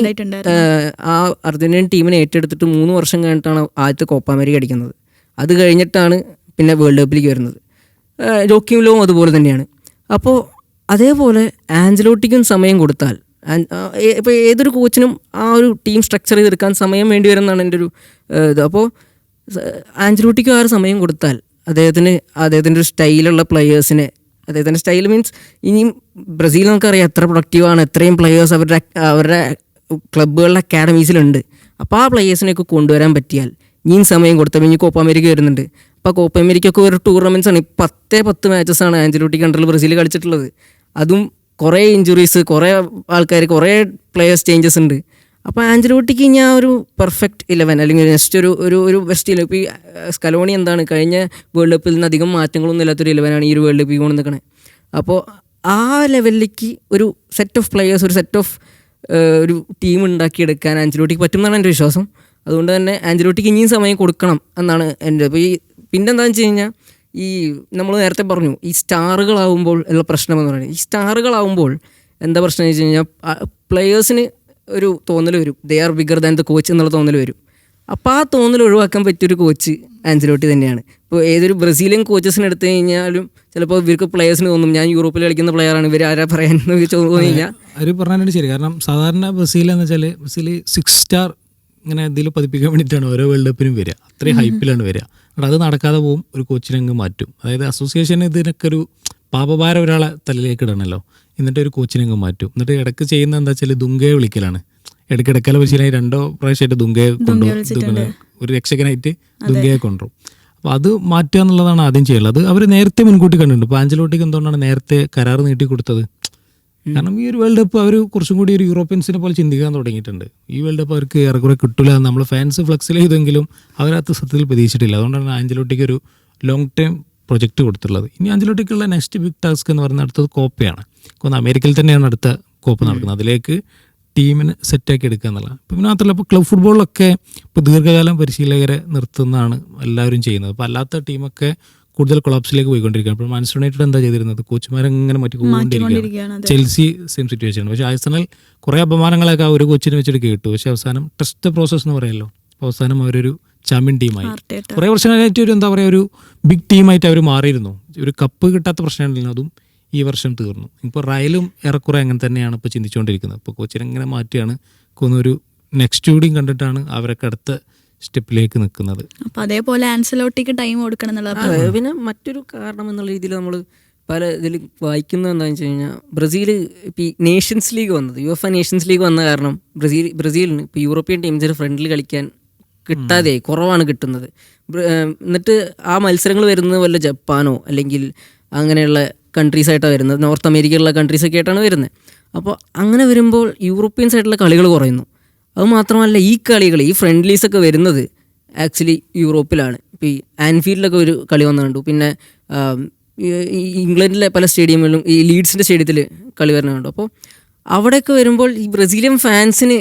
C: ആ അർജന്റീൻ ടീമിനെ ഏറ്റെടുത്തിട്ട് 3 വർഷം കഴിഞ്ഞിട്ടാണ് ആദ്യത്തെ കോപ്പ അമേരിക്ക അടിക്കുന്നത്. അത് കഴിഞ്ഞിട്ടാണ് പിന്നെ വേൾഡ് കപ്പിലേക്ക് വരുന്നത്. ജോക്കിം ലോവും അതുപോലെ തന്നെയാണ്. അപ്പോൾ അതേപോലെ ആഞ്ചലോട്ടിക്കും സമയം കൊടുത്താൽ ഇപ്പോൾ ഏതൊരു കോച്ചിനും ആ ഒരു ടീം സ്ട്രക്ചർ ചെയ്തെടുക്കാൻ സമയം വേണ്ടി വരുമെന്നാണ് എൻ്റെ ഒരു ഇത്. അപ്പോൾ ആഞ്ചലോട്ടിക്കും ആ ഒരു സമയം കൊടുത്താൽ അദ്ദേഹത്തിൻ്റെ ഒരു സ്റ്റൈലുള്ള പ്ലെയേഴ്സിനെ, അദ്ദേഹത്തിൻ്റെ സ്റ്റൈൽ മീൻസ് ഇനിയും ബ്രസീൽ നമുക്കറിയാം എത്ര പ്രൊഡക്റ്റീവാണ്, എത്രയും പ്ലെയേഴ്സ് അവരുടെ ക്ലബ്ബുകളുടെ അക്കാഡമീസിലുണ്ട്. അപ്പോൾ ആ പ്ലെയേഴ്സിനെയൊക്കെ കൊണ്ടുവരാൻ പറ്റിയാൽ ഇനിയും സമയം കൊടുത്താൽ ഇനി കോപ്പ അമേരിക്ക വരുന്നുണ്ട്. അപ്പോൾ കോപ്പ അമേരിക്കൊക്കെ ഒരു ടൂർണമെൻറ്റ്സാണ്. 10 മാച്ചസാണ് ആഞ്ചലോട്ടിക്ക് അണ്ടറിൽ ബ്രസീൽ കളിച്ചിട്ടുള്ളത്. അതും കുറേ ഇഞ്ചുറീസ്, കുറേ ആൾക്കാർ, കുറേ പ്ലെയേഴ്സ് ചേഞ്ചസ് ഉണ്ട്. അപ്പോൾ ആഞ്ചലോട്ടിക്ക് ഞാൻ ഒരു പെർഫെക്റ്റ് 11 അല്ലെങ്കിൽ നെക്സ്റ്റ് ഒരു ബെസ്റ്റ് 11. ഇപ്പോൾ ഈ സ്കലോണി എന്താണ് കഴിഞ്ഞ വേൾഡ് കപ്പിൽ നിന്ന് അധികം മാറ്റങ്ങളൊന്നും ഇല്ലാത്തൊരു 11 ഈ ഒരു വേൾഡ് കപ്പിൽ കൊണ്ട് നിൽക്കണേ. അപ്പോൾ ആ ലെവലിലേക്ക് ഒരു സെറ്റ് ഓഫ് പ്ലെയേഴ്സ്, ഒരു സെറ്റ് ഓഫ് ഒരു ടീം ഉണ്ടാക്കിയെടുക്കാൻ ആഞ്ചലോട്ടിക്ക് പറ്റും എന്നാണ് എൻ്റെ വിശ്വാസം. അതുകൊണ്ട് തന്നെ ആഞ്ചലോട്ടിക്ക് ഇനിയും സമയം കൊടുക്കണം എന്നാണ് എൻ്റെ. അപ്പോൾ ഈ പിന്നെന്താണെന്ന് വെച്ച് കഴിഞ്ഞാൽ ഈ നമ്മൾ നേരത്തെ പറഞ്ഞു ഈ സ്റ്റാറുകളാവുമ്പോൾ ഉള്ള പ്രശ്നമെന്ന് പറയുന്നത്, ഈ സ്റ്റാറുകളാവുമ്പോൾ എന്താ പ്രശ്നം എന്ന് വെച്ച് കഴിഞ്ഞാൽ പ്ലെയേഴ്സിന് ഒരു തോന്നൽ വരും, they are bigger than the coach എന്നുള്ള തോന്നൽ വരും. അപ്പോൾ ആ തോന്നൽ ഒഴിവാക്കാൻ പറ്റിയൊരു കോച്ച് ആൻസലോട്ടി തന്നെയാണ്. ഇപ്പോൾ ഏതൊരു ബ്രസീലിയൻ കോച്ചസിന് എടുത്തു കഴിഞ്ഞാലും ചിലപ്പോൾ ഇവർക്ക് പ്ലെയേഴ്സിന് തോന്നും ഞാൻ യൂറോപ്പിൽ കളിക്കുന്ന പ്ലെയറാണ്, ഇവർ ആരാ പറയാനെന്ന് തോന്നി കഴിഞ്ഞാൽ
B: അവർ പറഞ്ഞാൽ ശരി. കാരണം സാധാരണ ബ്രസീൽ എന്ന് വെച്ചാൽ ബ്രസീൽ 6 സ്റ്റാർ ഇങ്ങനെ ഇതിൽ പതിപ്പിക്കാൻ വേണ്ടിയിട്ടാണ് ഓരോ വേൾഡ് കപ്പിനും വരിക, അത്രയും ഹൈപ്പിലാണ് വരിക. അത് നടക്കാതെ പോകും, ഒരു കോച്ചിനെ അങ്ങ് മാറ്റും. അതായത് അസോസിയേഷൻ ഇതിനൊക്കെ ഒരു പാപഭാരം ഒരാളെ തലയിലേക്ക് ഇടണമല്ലോ, എന്നിട്ട് ഒരു കോച്ചിനെ അങ്ങ് മാറ്റും. എന്നിട്ട് ഇടയ്ക്ക് ചെയ്യുന്നത് എന്താ വെച്ചാൽ ദുങ്കയെ വിളിക്കലാണ്. ഇടയ്ക്കിടയ്ക്കല പരിശീലനം 2 പ്രാവശ്യമായിട്ട് ദുങ്കയെ കൊണ്ടുപോകും, ഒരു രക്ഷകനായിട്ട് ദുങ്കയെ കൊണ്ടുപോകും. അപ്പോൾ അത് മാറ്റുക എന്നുള്ളതാണ് ആദ്യം ചെയ്യുള്ളത്. അത് അവർ നേരത്തെ മുൻകൂട്ടി കണ്ടിട്ടുണ്ട്. ഇപ്പോൾ ആഞ്ചലോട്ടിക്ക് എന്തുകൊണ്ടാണ് നേരത്തെ കരാർ നീട്ടി കൊടുത്തത്? കാരണം ഈ ഒരു വേൾഡ് കപ്പ് അവർ കുറച്ചും കൂടി ഒരു യൂറോപ്യൻസിനെ പോലെ ചിന്തിക്കാൻ തുടങ്ങിയിട്ടുണ്ട്. ഈ വേൾഡ് കപ്പ് അവർക്ക് ഏറെക്കുറെ കിട്ടില്ല, നമ്മൾ ഫാൻസ് ഫ്ലെക്സിൽ ചെയ്തെങ്കിലും അവരത് സത്യത്തിൽ പ്രതീക്ഷിച്ചിട്ടില്ല. അതുകൊണ്ടാണ് ആഞ്ചലോട്ടിക്ക് ഒരു ലോങ് ടൈം പ്രൊജക്റ്റ് കൊടുത്തിട്ടുള്ളത്. ഇനി ആഞ്ചലോട്ടിക്കുള്ള നെക്സ്റ്റ് ബിഗ് ടാസ്ക് എന്ന് പറയുന്നത് അടുത്തത് കോപ്പയാണ്. അമേരിക്കയിൽ തന്നെയാണ് അടുത്ത കോപ്പ് നടക്കുന്നത്. അതിലേക്ക് ടീമിന് സെറ്റാക്കി എടുക്കുക എന്നുള്ളത്. ഇപ്പം പിന്നെ മാത്രമല്ല, ഇപ്പോൾ ക്ലബ് ഫുട്ബോളിലൊക്കെ ഇപ്പോൾ ദീർഘകാലം പരിശീലകരെ നിർത്തുന്നതാണ് എല്ലാവരും ചെയ്യുന്നത്. അപ്പോൾ അല്ലാത്ത ടീമൊക്കെ കൂടുതൽ കൊളാപ്സിലേക്ക് പോയിക്കൊണ്ടിരിക്കുകയാണ്. ഇപ്പോൾ മാഞ്ചസ്റ്റർ യുണൈറ്റഡ് എന്താ ചെയ്തിരുന്നത്? കോച്ചുമാരെങ്ങനെ മാറ്റിക്കൊണ്ടിരിക്കുകയാണ്. Chelsea same situation. പക്ഷേ ആഴ്സണൽ കുറേ അപമാനങ്ങളൊക്കെ ആ ഒരു കോച്ചിനെ വെച്ചിട്ട് കേട്ടു. പക്ഷേ അവസാനം ടെസ്റ്റ് പ്രോസസ് എന്ന് പറയുമല്ലോ, അവസാനം അവരൊരു ചാമ്പ്യൻ ടീമായി. കുറേ വർഷങ്ങളായിട്ട് ഒരു എന്താ പറയുക, ഒരു ബിഗ് ടീമായിട്ട് അവർ മാറിയിരുന്നു. ഒരു കപ്പ് കിട്ടാത്ത പ്രശ്നമുണ്ടല്ലോ, അതും ഈ വർഷം തീർന്നു. ഇപ്പോൾ റയലും ഏറെക്കുറെ അങ്ങനെ തന്നെയാണ് ഇപ്പോൾ ചിന്തിച്ചുകൊണ്ടിരിക്കുന്നത്. ഇപ്പോൾ കോച്ചിനെ എങ്ങനെ മാറ്റിയാണ് ഒരു നെക്സ്റ്റ് കൂടിയും കണ്ടിട്ടാണ് അവരൊക്കെ അടുത്ത സ്റ്റെപ്പിലേക്ക് നിൽക്കുന്നത്.
A: അപ്പോൾ അതേപോലെ ആൻസലോട്ടിക്ക് ടൈം കൊടുക്കണം എന്നുള്ളത്.
C: പിന്നെ മറ്റൊരു കാരണം എന്നുള്ള രീതിയിൽ നമ്മൾ പല ഇതിൽ വായിക്കുന്നത് എന്താണെന്ന് വെച്ച് കഴിഞ്ഞാൽ, ബ്രസീൽ ഇപ്പോൾ ഈ നേഷൻസ് ലീഗ് വന്നത്, യുഎഫ നേഷൻസ് ലീഗ് വന്ന കാരണം ബ്രസീലിന് ഇപ്പോൾ യൂറോപ്യൻ ടീംസിന് ഫ്രണ്ടിൽ കളിക്കാൻ കിട്ടാതെ കുറവാണ് കിട്ടുന്നത്. എന്നിട്ട് ആ മത്സരങ്ങൾ വരുന്നത് വല്ല ജപ്പാനോ അല്ലെങ്കിൽ അങ്ങനെയുള്ള കൺട്രീസായിട്ടാണ് വരുന്നത്, നോർത്ത് അമേരിക്കയിലുള്ള കൺട്രീസൊക്കെ ആയിട്ടാണ് വരുന്നത്. അപ്പോൾ അങ്ങനെ വരുമ്പോൾ യൂറോപ്യൻ സൈഡിലുള്ള കളികൾ കുറയുന്നു. അതുമാത്രമല്ല, ഈ കളികൾ ഈ ഫ്രണ്ട്ലീസൊക്കെ വരുന്നത് ആക്ച്വലി യൂറോപ്പിലാണ്. ഇപ്പോൾ ഈ ആൻഫീൽഡിലൊക്കെ ഒരു കളി വന്നു കണ്ടു. പിന്നെ ഈ ഇംഗ്ലണ്ടിലെ പല സ്റ്റേഡിയങ്ങളിലും ഈ ലീഡ്സിൻ്റെ സ്റ്റേഡിയത്തിൽ കളി വരുന്ന കണ്ടു. അപ്പോൾ അവിടെയൊക്കെ വരുമ്പോൾ ഈ ബ്രസീലിയൻ ഫാൻസിന്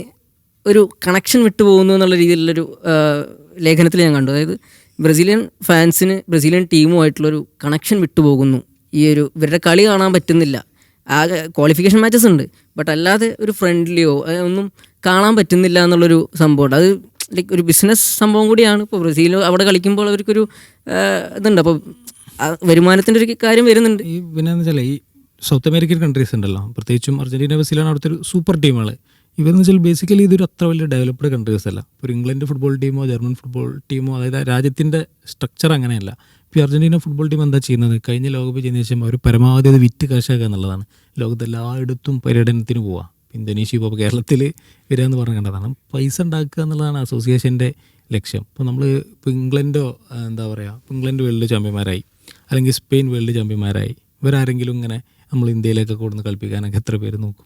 C: ഒരു കണക്ഷൻ വിട്ടുപോകുന്നു എന്നുള്ള രീതിയിലുള്ളൊരു ലേഖനത്തിൽ ഞാൻ കണ്ടു. അതായത് ബ്രസീലിയൻ ഫാൻസിന് ബ്രസീലിയൻ ടീമുമായിട്ടുള്ളൊരു കണക്ഷൻ വിട്ടുപോകുന്നു. ഈ ഒരു ഇവരുടെ കളി കാണാൻ പറ്റുന്നില്ല. ആകെ ക്വാളിഫിക്കേഷൻ മാച്ചസ് ഉണ്ട്, ബട്ട് അല്ലാതെ ഒരു ഫ്രണ്ട്ലിയോ ഒന്നും കാണാൻ പറ്റുന്നില്ല എന്നുള്ളൊരു സംഭവമുണ്ട്. അത് ലൈക്ക് ഒരു ബിസിനസ് സംഭവം കൂടിയാണ്. ഇപ്പോൾ ബ്രസീൽ അവിടെ കളിക്കുമ്പോൾ അവർക്കൊരു ഇതുണ്ട്. അപ്പോൾ വരുമാനത്തിൻ്റെ ഒരു കാര്യം വരുന്നുണ്ട്.
B: ഈ പിന്നെ എന്ന് വെച്ചാൽ ഈ സൗത്ത് അമേരിക്കൻ കൺട്രീസ് ഉണ്ടല്ലോ, പ്രത്യേകിച്ചും അർജന്റീന, ബ്രസീലാണ് അവിടുത്തെ ഒരു സൂപ്പർ ടീമുകൾ. ഇവരെന്ന് വെച്ചാൽ ബേസിക്കലി ഇതൊരു അത്ര വലിയ ഡെവലപ്ഡ് കൺട്രീസ് അല്ല. ഇപ്പോൾ ഇംഗ്ലണ്ട് ഫുട്ബോൾ ടീമോ ജർമ്മൻ ഫുട്ബോൾ ടീമോ, അതായത് രാജ്യത്തിൻ്റെ സ്ട്രക്ചർ അങ്ങനെയല്ല. ഇപ്പോൾ അർജന്റീന ഫുട്ബോൾ ടീം എന്താ ചെയ്യുന്നത്? കഴിഞ്ഞ ലോകകപ്പ് ചെയ്യുന്ന ശേഷം അവർ പരമാവധി അത് വിറ്റ് കാശാക്കുക എന്നുള്ളതാണ്. ലോകത്ത് എല്ലായിടത്തും പര്യടനത്തിന് പോവുക. ഇന്തോനേഷ്യ ഇപ്പോൾ കേരളത്തിൽ വരിക എന്ന് പറഞ്ഞ കണ്ടതാണ്. പൈസ ഉണ്ടാക്കുക എന്നുള്ളതാണ് അസോസിയേഷൻ്റെ ലക്ഷ്യം. ഇപ്പോൾ നമ്മൾ ഇപ്പോൾ ഇംഗ്ലണ്ടോ എന്താ പറയുക, ഇപ്പോൾ ഇംഗ്ലണ്ട് വേൾഡ് ചാമ്പ്യന്മാരായി, അല്ലെങ്കിൽ സ്പെയിൻ വേൾഡ് ചാമ്പ്യന്മാരായി, ഇവരാരെങ്കിലും ഇങ്ങനെ നമ്മൾ ഇന്ത്യയിലേക്ക് കൊടുന്ന് കളിപ്പിക്കാനൊക്കെ എത്ര പേര് നോക്കും?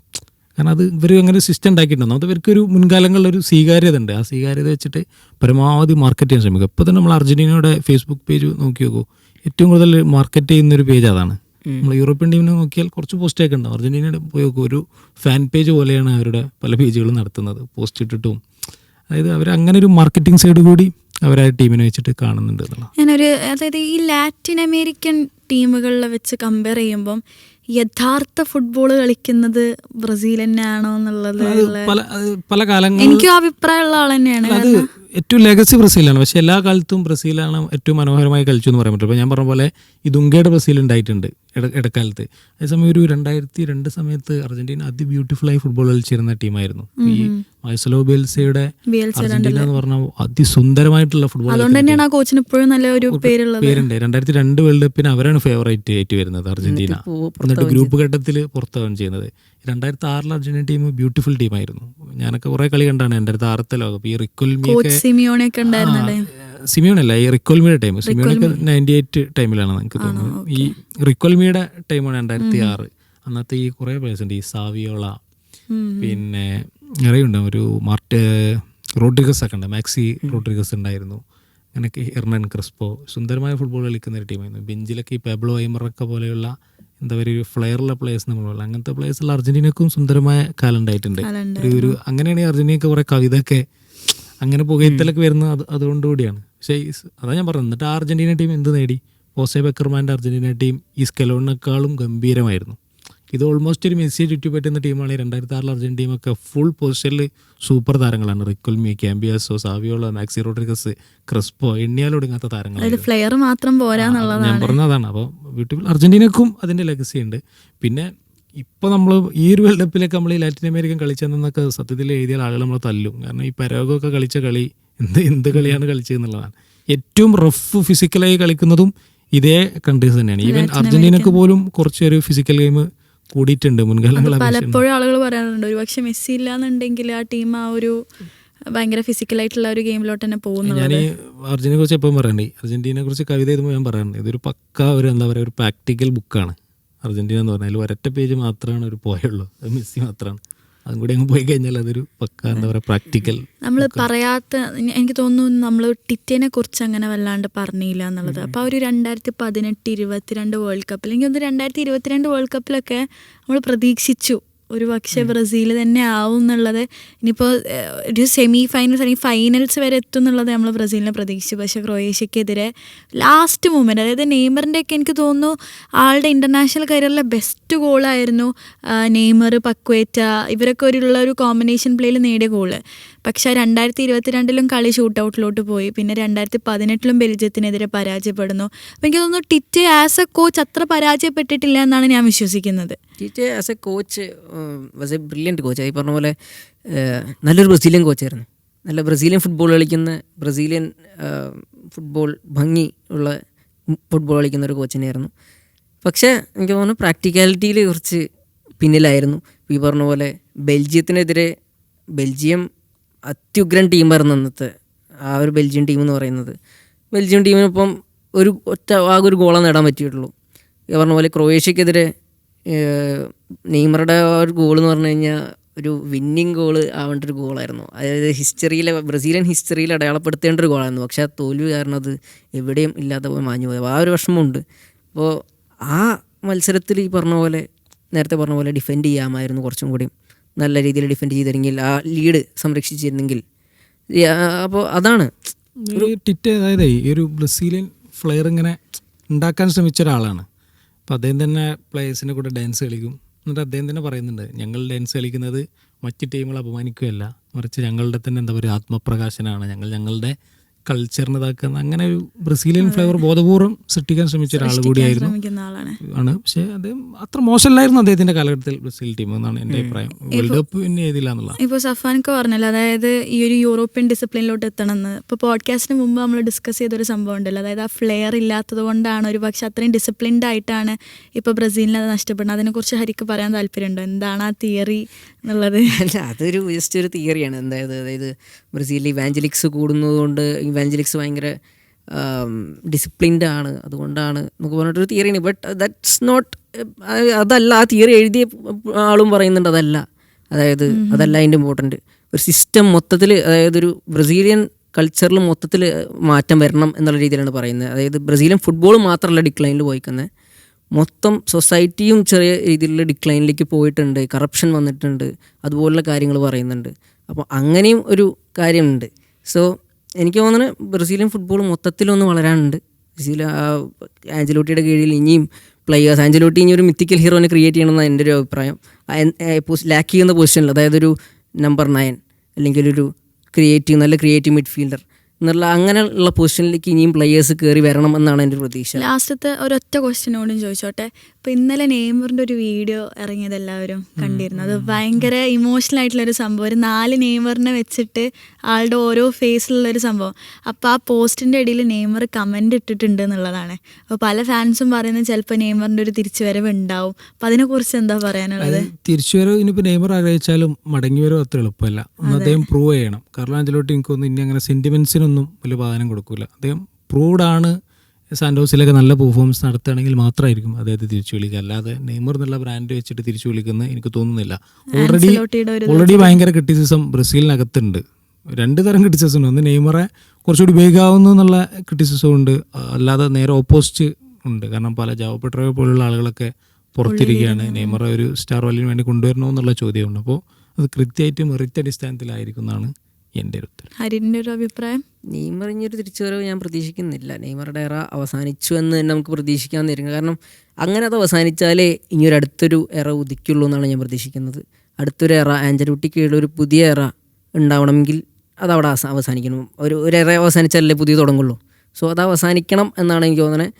B: കാരണം അത് ഇവർ അങ്ങനെ ഒരു സിസ്റ്റം ഉണ്ടാക്കിയിട്ടുണ്ടോ? അത് ഇവർക്കൊരു മുൻകാലങ്ങളിലൊരു സ്വീകാര്യത ഉണ്ട്. ആ സ്വീകാര്യത വെച്ചിട്ട് പരമാവധി മാർക്കറ്റ് ചെയ്യാൻ ശ്രമിക്കുക. ഇപ്പോൾ തന്നെ നമ്മൾ അർജന്റീനയുടെ ഫേസ്ബുക്ക് പേജ് നോക്കി നോക്കൂ, ഏറ്റവും കൂടുതൽ മാർക്കറ്റ് ചെയ്യുന്നൊരു പേജ് അതാണ്. നമ്മൾ യൂറോപ്യൻ ടീമിനെ നോക്കിയാൽ കുറച്ച് പോസ്റ്റൊക്കെ ഉണ്ടാവും. അർജന്റീനയുടെ പോയി നോക്കൂ, ഒരു ഫാൻ പേജ് പോലെയാണ് അവരുടെ പല പേജുകളും നടത്തുന്നത്, പോസ്റ്റ് ഇട്ടിട്ടും. അതായത് അവർ അങ്ങനെ ഒരു മാർക്കറ്റിംഗ് സൈഡ് കൂടി അവരാ ടീമിനെ വെച്ചിട്ട് കാണുന്നുണ്ട് എന്നുള്ള.
A: ഞാനൊരു അതായത് ഈ ലാറ്റിൻ അമേരിക്കൻ ടീമുകളിലെ വെച്ച് കമ്പയർ ചെയ്യുമ്പം യഥാർത്ഥ ഫുട്ബോൾ കളിക്കുന്നത് ബ്രസീൽ തന്നെയാണോ എന്നുള്ളത്
B: പല കാലങ്ങളിൽ
A: എനിക്കും അഭിപ്രായമുള്ള ആൾ തന്നെയാണ്.
B: അത് ഏറ്റവും ലെഗസി ബ്രസീലാണ്. പക്ഷേ എല്ലാ കാലത്തും ബ്രസീലാണ് ഏറ്റവും മനോഹരമായി കളിച്ചു എന്ന് പറയാൻ പറ്റും. ഇപ്പോൾ ഞാൻ പറഞ്ഞ പോലെ ഈ ദുങ്കയുടെ ബ്രസീൽ ഉണ്ടായിട്ടുണ്ട് ഇടക്കാലത്ത്. അതേസമയം ഒരു 2002 സമയത്ത് അർജന്റീന ബ്യൂട്ടിഫുള്ളായി ഫുട്ബോൾ കളിച്ചിരുന്ന ടീമായിരുന്നു. ഈ മാഴ്സലോ ബിയൽസയുടെ അർജന്റീന എന്ന് പറഞ്ഞാൽ അതിസുന്ദരമായിട്ടുള്ള ഫുട്ബോൾ.
A: അതുകൊണ്ട് തന്നെയാണ് ആ കോച്ചിന് ഇപ്പോഴും നല്ല ഒരു പേരുണ്ട്.
B: 2002 വേൾഡ് കപ്പിന് അവരാണ് ഫേവറേറ്റ് ആയിട്ട് വരുന്നത് അർജന്റീന. എന്നിട്ട് ഗ്രൂപ്പ് ഘട്ടത്തിൽ പുറത്താവുകയാണ് ചെയ്യുന്നത്. 2006 അർജന്റീന ടീം ബ്യൂട്ടിഫുൾ ടീമായിരുന്നു. ഞാനൊക്കെ കുറെ കളി കണ്ടാണ് 2006 ലോകകപ്പ്. ഈ സിമിയോണല്ല, ഈ റിക്കോൽമിയുടെ ടൈം. സിമിയോണൊക്കെ 98 ടൈമിലാണ് എനിക്ക് തോന്നുന്നത്. ഈ റിക്കോൽമിയുടെ ടൈമാണ് 2006. അന്നത്തെ ഈ കുറേ പ്ലേയേഴ്സ് ഉണ്ട്, ഈ സാവിയോള, പിന്നെ നിറയുണ്ട്, ഒരു റോഡ്രിഗസ് ഒക്കെ ഉണ്ട്, മാക്സി റോഡ്രിഗസ് ഉണ്ടായിരുന്നു. അങ്ങനെയൊക്കെ എർണൻ ക്രിസ്പോ, സുന്ദരമായ ഫുട്ബോൾ കളിക്കുന്ന ഒരു ടീമായിരുന്നു. ബെഞ്ചിലൊക്കെ ഈ പെബ്ലോ ഐമറൊക്കെ പോലെയുള്ള എന്താ പറയുക, ഒരു ഫ്ലെയറുള്ള പ്ലേയേഴ്സ് നമ്മളുള്ള അങ്ങനത്തെ പ്ലേയേഴ്സുള്ള അർജന്റീനക്കും സുന്ദരമായ കാലം ഉണ്ടായിട്ടുണ്ട്. ഒരു അങ്ങനെയാണ് അർജന്റീനക്ക് കുറേ കവിതയൊക്കെ അങ്ങനെ പുകയത്തിലൊക്കെ വരുന്നത് അതുകൊണ്ടുകൂടിയാണ്. പക്ഷേ അതാ ഞാൻ പറഞ്ഞത്. എന്നിട്ട് ആ അർജന്റീന ടീം എന്ത് നേടി? ഹോസെ ബെക്കർമാൻ്റെ അർജൻറ്റീന ടീം ഈ സ്കെലോണിനേക്കാളും ഗംഭീരമായിരുന്നു. ഇത് ഓൾമോസ്റ്റ് ഒരു മെസ്സിയെ ചുറ്റി പറ്റുന്ന ടീമാണ്. 2006 അർജൻറ്റീന ടീമൊക്കെ ഫുൾ പൊസിഷനിൽ സൂപ്പർ താരങ്ങളാണ്. റിക്കുൽമി, ക്യാമ്പിയാസോ, സാവിയോളോ, മാക്സി റോഡ്രിഗസ്, ക്രിസ്പോ, എണ്ണിയാലൊടുങ്ങാത്ത താരങ്ങളാണ്.
A: ഫ്ലെയർ മാത്രം പോരാ
B: ഞാൻ പറഞ്ഞതാണ്. അപ്പോൾ ബ്യൂട്ടിഫുൾ അർജൻറ്റീനക്കും അതിൻ്റെ ലെഗസി ഉണ്ട്. പിന്നെ ഇപ്പോൾ നമ്മൾ ഈ ഒരു വേൾഡ് കപ്പിലൊക്കെ നമ്മൾ ഈ ലാറ്റിൻ അമേരിക്കൻ കളിച്ചതെന്നൊക്കെ സത്യത്തിൽ എഴുതിയ ആളുകൾ നമ്മൾ തല്ലും. കാരണം ഈ പരാഗൊക്കെ കളിച്ച കളി എന്ത് കളിയാണ് കളിച്ചതെന്നുള്ളതാണ്. ഏറ്റവും റഫ് ഫിസിക്കലായി കളിക്കുന്നതും ഇതേ കൺട്രീസ് തന്നെയാണ്. ഈവൻ അർജന്റീനക്ക് പോലും കുറച്ചൊരു ഫിസിക്കൽ ഗെയിം കൂടിയിട്ടുണ്ട് മുൻകാലങ്ങളിൽ.
A: പലപ്പോഴും ആളുകൾ പറയാറുണ്ട് ഒരു പക്ഷെ മെസ്സി ഇല്ലാന്നുണ്ടെങ്കിൽ ആ ടീം ആ ഒരു ഭയങ്കര ഫിസിക്കലായിട്ടുള്ള ഒരു ഗെയിമിലോട്ട് തന്നെ പോകുന്നത്.
B: ഞാൻ അർജന്റീനയെ കുറിച്ച് എപ്പോഴും പറയണ്ടേ, അർജന്റീനയെ കുറിച്ച് കവിത എഴുതുമ്പോൾ ഞാൻ പറയാറുണ്ട്, ഇതൊരു പക്ക ഒരു എന്താ പറയുക ഒരു പ്രാക്ടിക്കൽ ബുക്കാണ് അർജന്റീന എന്ന് പറഞ്ഞാൽ. ഒരൊറ്റ പേജ് മാത്രമാണ് ഒരു പോയുള്ളൂ, അത് മെസ്സി മാത്രമാണ്. അതും കൂടി അങ്ങ് പോയി കഴിഞ്ഞാൽ അതൊരു പക്ക എന്താ പറയുക പ്രാക്ടിക്കൽ.
A: നമ്മൾ പറയാത്ത, എനിക്ക് തോന്നുന്നു നമ്മൾ ടിറ്റേനെ കുറിച്ച് അങ്ങനെ വല്ലാണ്ട് പറഞ്ഞില്ല എന്നുള്ളത്. അപ്പോൾ ഒരു 2018-22 വേൾഡ് കപ്പിൽ, എനിക്ക് തോന്നുന്നു 2022 വേൾഡ് കപ്പിലൊക്കെ നമ്മൾ പ്രതീക്ഷിച്ചു ഒരു പക്ഷേ ബ്രസീൽ തന്നെ ആവും എന്നുള്ളത്. ഇനിയിപ്പോൾ ഒരു സെമി ഫൈനൽസ് അല്ലെങ്കിൽ ഫൈനൽസ് വരെ എത്തും എന്നുള്ളത് നമ്മൾ ബ്രസീലിനെ പ്രതീക്ഷിച്ചു. പക്ഷേ ക്രൊയേഷ്യക്കെതിരെ ലാസ്റ്റ് മൂമെൻറ്റ്, അതായത് നെയ്മറിൻ്റെയൊക്കെ എനിക്ക് തോന്നുന്നു ആളുടെ ഇൻ്റർനാഷണൽ കരിയറിലെ ബെസ്റ്റ് ഗോളായിരുന്നു നെയ്മർ, പക്വേറ്റ ഇവരൊക്കെ ഒരു കോമ്പിനേഷൻ പ്ലേയിൽ നേടിയ ഗോള്. പക്ഷേ 2022 കളി ഷൂട്ട് ഔട്ടിലോട്ട് പോയി. പിന്നെ 2018 ബെൽജിയത്തിനെതിരെ പരാജയപ്പെടുന്നു. അപ്പോൾ എനിക്ക് തോന്നുന്നു ടിറ്റെ ആസ് എ കോച്ച് അത്ര പരാജയപ്പെട്ടിട്ടില്ല എന്നാണ് ഞാൻ വിശ്വസിക്കുന്നത്.
C: Tite as A coach was A brilliant coach. ഈ പറഞ്ഞ പോലെ നല്ലൊരു ബ്രസീലിയൻ കോച്ചായിരുന്നു. നല്ല ബ്രസീലിയൻ ഫുട്ബോൾ കളിക്കുന്ന, ബ്രസീലിയൻ ഫുട്ബോൾ ഭംഗി ഉള്ള ഫുട്ബോൾ കളിക്കുന്ന ഒരു കോച്ച് തന്നെയായിരുന്നു. പക്ഷേ എനിക്ക് തോന്നുന്നു പ്രാക്ടിക്കാലിറ്റിയിൽ കുറച്ച് പിന്നിലായിരുന്നു. ഈ പറഞ്ഞ പോലെ ബെൽജിയത്തിനെതിരെ, ബെൽജിയം അത്യുഗ്രൻ ടീമായിരുന്നു അന്നത്തെ ആ ഒരു ബെൽജിയം ടീം എന്ന് പറയുന്നത്. ബെൽജിയം ടീമിനൊപ്പം ആകെ ഒരു ഗോളാണ് നേടാൻ പറ്റിയിട്ടുള്ളൂ. ഈ പറഞ്ഞ പോലെ ക്രൊയേഷ്യക്കെതിരെ നെയ്മറുടെ ഒരു ഗോൾ എന്ന് പറഞ്ഞു കഴിഞ്ഞാൽ ഒരു വിന്നിങ് ഗോൾ ആവേണ്ട ഒരു ഗോളായിരുന്നു. അതായത് ബ്രസീലിയൻ ഹിസ്റ്ററിയിൽ അടയാളപ്പെടുത്തേണ്ട ഒരു ഗോളായിരുന്നു. പക്ഷേ ആ തോൽവി കാരണം അത് എവിടെയും ഇല്ലാതെ പോയി മാഞ്ഞു പോയത്. ആ ഒരു വിഷമമുണ്ട്. അപ്പോൾ ആ മത്സരത്തിൽ ഈ പറഞ്ഞ പോലെ, നേരത്തെ പറഞ്ഞ പോലെ ഡിഫെൻഡ് ചെയ്യാമായിരുന്നു. കുറച്ചും കൂടി നല്ല രീതിയിൽ ഡിഫെൻഡ് ചെയ്തിരുന്നെങ്കിൽ, ആ ലീഡ് സംരക്ഷിച്ചിരുന്നെങ്കിൽ. അപ്പോൾ അതാണ്
B: ടിറ്റെ, അതായത് ഈ ഒരു ബ്രസീലിയൻ ഫ്ലെയർ ഇങ്ങനെ ഉണ്ടാക്കാൻ ശ്രമിച്ച ഒരാളാണ്. അപ്പോൾ അദ്ദേഹം തന്നെ പ്ലേയേഴ്സിൻ്റെ കൂടെ ഡാൻസ് കളിക്കും. എന്നിട്ട് അദ്ദേഹം തന്നെ പറയുന്നുണ്ട്, ഞങ്ങൾ ഡാൻസ് കളിക്കുന്നത് മറ്റ് ടീമുകൾ അപമാനിക്കുകയല്ല, മറിച്ച് ഞങ്ങളുടെ തന്നെ എന്താ പറയുക ആത്മപ്രകാശനാണ്, ഞങ്ങളുടെ കൾച്ചറിന് ഇതാക്കുന്ന, അങ്ങനെ ഒരു ബ്രസീലിയൻ ഫ്ലേവർ ബോധപൂർവ്വം സൃഷ്ടിക്കാൻ ശ്രമിച്ച ഒരാൾ കൂടിയായിരുന്നു ആണ്. പക്ഷേ അദ്ദേഹം അത്ര മോശമല്ലായിരുന്നു അദ്ദേഹത്തിന്റെ കാലഘട്ടത്തിൽ ബ്രസീൽ ടീം എന്നാണ് എൻ്റെ അഭിപ്രായം. വേൾഡ് കപ്പ് പിന്നെ ചെയ്തില്ല എന്നുള്ള.
A: ഇപ്പോൾ സഫാനൊക്കെ പറഞ്ഞല്ലോ, അതായത് ഈ ഒരു യൂറോപ്യൻ ഡിസിപ്ലിനിലോട്ട് എത്തണമെന്ന്. ഇപ്പോൾ പോഡ്കാസ്റ്റിന് മുമ്പ് നമ്മൾ ഡിസ്കസ് ചെയ്തൊരു സംഭവം ഉണ്ടല്ലോ, അതായത് ആ ഫ്ലെയർ ഇല്ലാത്തത് കൊണ്ടാണ് ഒരു പക്ഷെ അത്രയും ഡിസിപ്ലിൻഡ് ആയിട്ടാണ് ഇപ്പോൾ ബ്രസീലിനെ അത് നഷ്ടപ്പെടുന്നത്. അതിനെക്കുറിച്ച് ഹരിക്ക് പറയാൻ താല്പര്യമുണ്ടോ? എന്താണ് ആ തിയറി എന്നുള്ളത്?
C: അല്ല, അതൊരു ജസ്റ്റ് ഒരു തിയറിയാണ്. അതായത് ബ്രസീലിൽ ഇവാഞ്ചലിക്സ് കൂടുന്നത് കൊണ്ട്, ഇവാഞ്ചലിക്സ് ഭയങ്കര ഡിസിപ്ലിൻഡ് ആണ്, അതുകൊണ്ടാണ് നമുക്ക് പറഞ്ഞിട്ടൊരു തിയറിയാണ്. ബട്ട് ദാറ്റ്സ് നോട്ട്, അതല്ല. ആ തിയറി എഴുതിയ ആളും പറയുന്നുണ്ട് അതല്ല. അതായത് അതല്ല അതിൻ്റെ ഇമ്പോർട്ടൻറ്റ്. ഒരു സിസ്റ്റം മൊത്തത്തിൽ, അതായത് ഒരു ബ്രസീലിയൻ കൾച്ചറിൽ മൊത്തത്തിൽ മാറ്റം വരണം എന്നുള്ള രീതിയിലാണ് പറയുന്നത്. അതായത് ബ്രസീലിയൻ ഫുട്ബോൾ മാത്രമല്ല ഡിക്ലൈനിൽ പോയിക്കുന്നത്, മൊത്തം സൊസൈറ്റിയും ചെറിയ രീതിയിലുള്ള ഡിക്ലൈനിലേക്ക് പോയിട്ടുണ്ട്, കറപ്ഷൻ വന്നിട്ടുണ്ട്, അതുപോലുള്ള കാര്യങ്ങൾ പറയുന്നുണ്ട്. അപ്പോൾ അങ്ങനെയും ഒരു കാര്യമുണ്ട്. സോ എനിക്ക് തോന്നുന്നത് ബ്രസീലിയൻ ഫുട്ബോൾ മൊത്തത്തിലൊന്ന് വളരാനുണ്ട്. ബ്രസീൽ ആഞ്ചലോട്ടിയുടെ കീഴിൽ ഇനിയും പ്ലെയേഴ്സ്, ആഞ്ചലോട്ടി ഇനി ഒരു മിത്തിക്കൽ ഹീറോനെ ക്രിയേറ്റ് ചെയ്യണമെന്നാണ് എൻ്റെ ഒരു അഭിപ്രായം. ലാക്ക് ചെയ്യുന്ന പൊസിഷനിൽ, അതായത് ഒരു നമ്പർ 9 അല്ലെങ്കിൽ ഒരു നല്ല ക്രിയേറ്റീവ് മിഡ്ഫീൽഡർ എന്നുള്ള അങ്ങനെയുള്ള പൊസിഷനിലേക്ക് ഇനിയും പ്ലെയേഴ്സ് കയറി വരണം എന്നാണ് എൻ്റെ പ്രതീക്ഷ.
A: ലാസ്റ്റത്തെ ഒരൊറ്റ ക്വസ്റ്റ്യനോടും ചോദിച്ചോട്ടെ. ഇപ്പോൾ ഇന്നലെ നെയ്മറിൻ്റെ ഒരു വീഡിയോ ഇറങ്ങിയത് എല്ലാവരും കണ്ടിരുന്നു. അത് ഭയങ്കര ഇമോഷണൽ ആയിട്ടുള്ളൊരു സംഭവം. ഒരു 4 നെയ്മറിനെ വെച്ചിട്ട് ആളുടെ ഓരോ ഫേസിലുള്ളൊരു സംഭവം. അപ്പോൾ ആ പോസ്റ്റിൻ്റെ ഇടയിൽ നെയ്മർ കമൻ്റ് ഇട്ടിട്ടുണ്ട് എന്നുള്ളതാണ്. അപ്പോൾ പല ഫാൻസും പറയുന്നത് ചിലപ്പോൾ നെയ്മറിൻ്റെ ഒരു തിരിച്ചുവരവ് ഉണ്ടാവും. അപ്പോൾ അതിനെക്കുറിച്ച് എന്താ പറയാനുള്ളത്?
B: തിരിച്ചുവരവ് ഇനിയിപ്പോൾ നെയ്മർ ആഗ്രഹിച്ചാലും മടങ്ങിവരവ് അത്ര എളുപ്പമല്ല. അദ്ദേഹം പ്രൂവ് ചെയ്യണം. കാരണം ആഞ്ചലോട്ടി എനിക്കൊന്നും ഇനി അങ്ങനെ സെൻറ്റിമെൻസിനൊന്നും വലിയ പ്രാധാന്യം കൊടുക്കില്ല. അദ്ദേഹം പ്രൂവ്ഡാണ്. സാന്റോസിലൊക്കെ നല്ല പെർഫോമൻസ് നടത്തുകയാണെങ്കിൽ മാത്രമായിരിക്കും അദ്ദേഹത്തെ തിരിച്ചു വിളിക്കുക. അല്ലാതെ നെയ്മർ എന്നുള്ള ബ്രാൻഡ് വെച്ചിട്ട് തിരിച്ചു വിളിക്കുന്നത് എനിക്ക് തോന്നുന്നില്ല. ഓൾറെഡി ഭയങ്കര ക്രിറ്റിസിസം ബ്രസീലിനകത്തുണ്ട്. 2 തരം ക്രിറ്റിസിസം ഉണ്ട്. ഒന്ന് നെയ്മറെ കുറച്ചുകൂടി ഉപയോഗിക്കാവുന്നു എന്നുള്ള ക്രിറ്റിസിസം ഉണ്ട്, അല്ലാതെ നേരെ ഓപ്പോസിറ്റ് ഉണ്ട്. കാരണം പല ജാവോ പെട്രോ പോലുള്ള ആളുകളൊക്കെ പുറത്തിരിക്കുകയാണ്, നെയ്മറെ ഒരു സ്റ്റാർ വാല്യൂവിന് വേണ്ടി കൊണ്ടുവരണോ എന്നുള്ള ചോദ്യമുണ്ട്. അപ്പോൾ അത് കൃത്യമായിട്ട് മെറിറ്റ് അടിസ്ഥാനത്തിലായിരിക്കും എന്നാണ് എൻ്റെ ഒരു ഉത്തരം.
A: ഹരിൻ്റെ ഒരു അഭിപ്രായം?
C: നെയ്മർ ഇനിയൊരു തിരിച്ചുവരവ് ഞാൻ പ്രതീക്ഷിക്കുന്നില്ല. നെയ്മറുടെ എറ അവസാനിച്ചു എന്ന് തന്നെ നമുക്ക് പ്രതീക്ഷിക്കാൻ തരും. കാരണം അങ്ങനെ അത് അവസാനിച്ചാലേ ഇനിയൊരു അടുത്തൊരു എറ ഉദിക്കുള്ളൂ എന്നാണ് ഞാൻ പ്രതീക്ഷിക്കുന്നത്. അടുത്തൊരു എറ ആഞ്ചലോട്ടിക്കുള്ള ഒരു പുതിയ എറ ഉണ്ടാവണമെങ്കിൽ അതവിടെ അവസാനിക്കണം. ഒരു എറ അവസാനിച്ചാലല്ലേ പുതിയ തുടങ്ങുള്ളൂ. സോ അത് അവസാനിക്കണം എന്നാണ് എനിക്ക് തോന്നുന്നത്.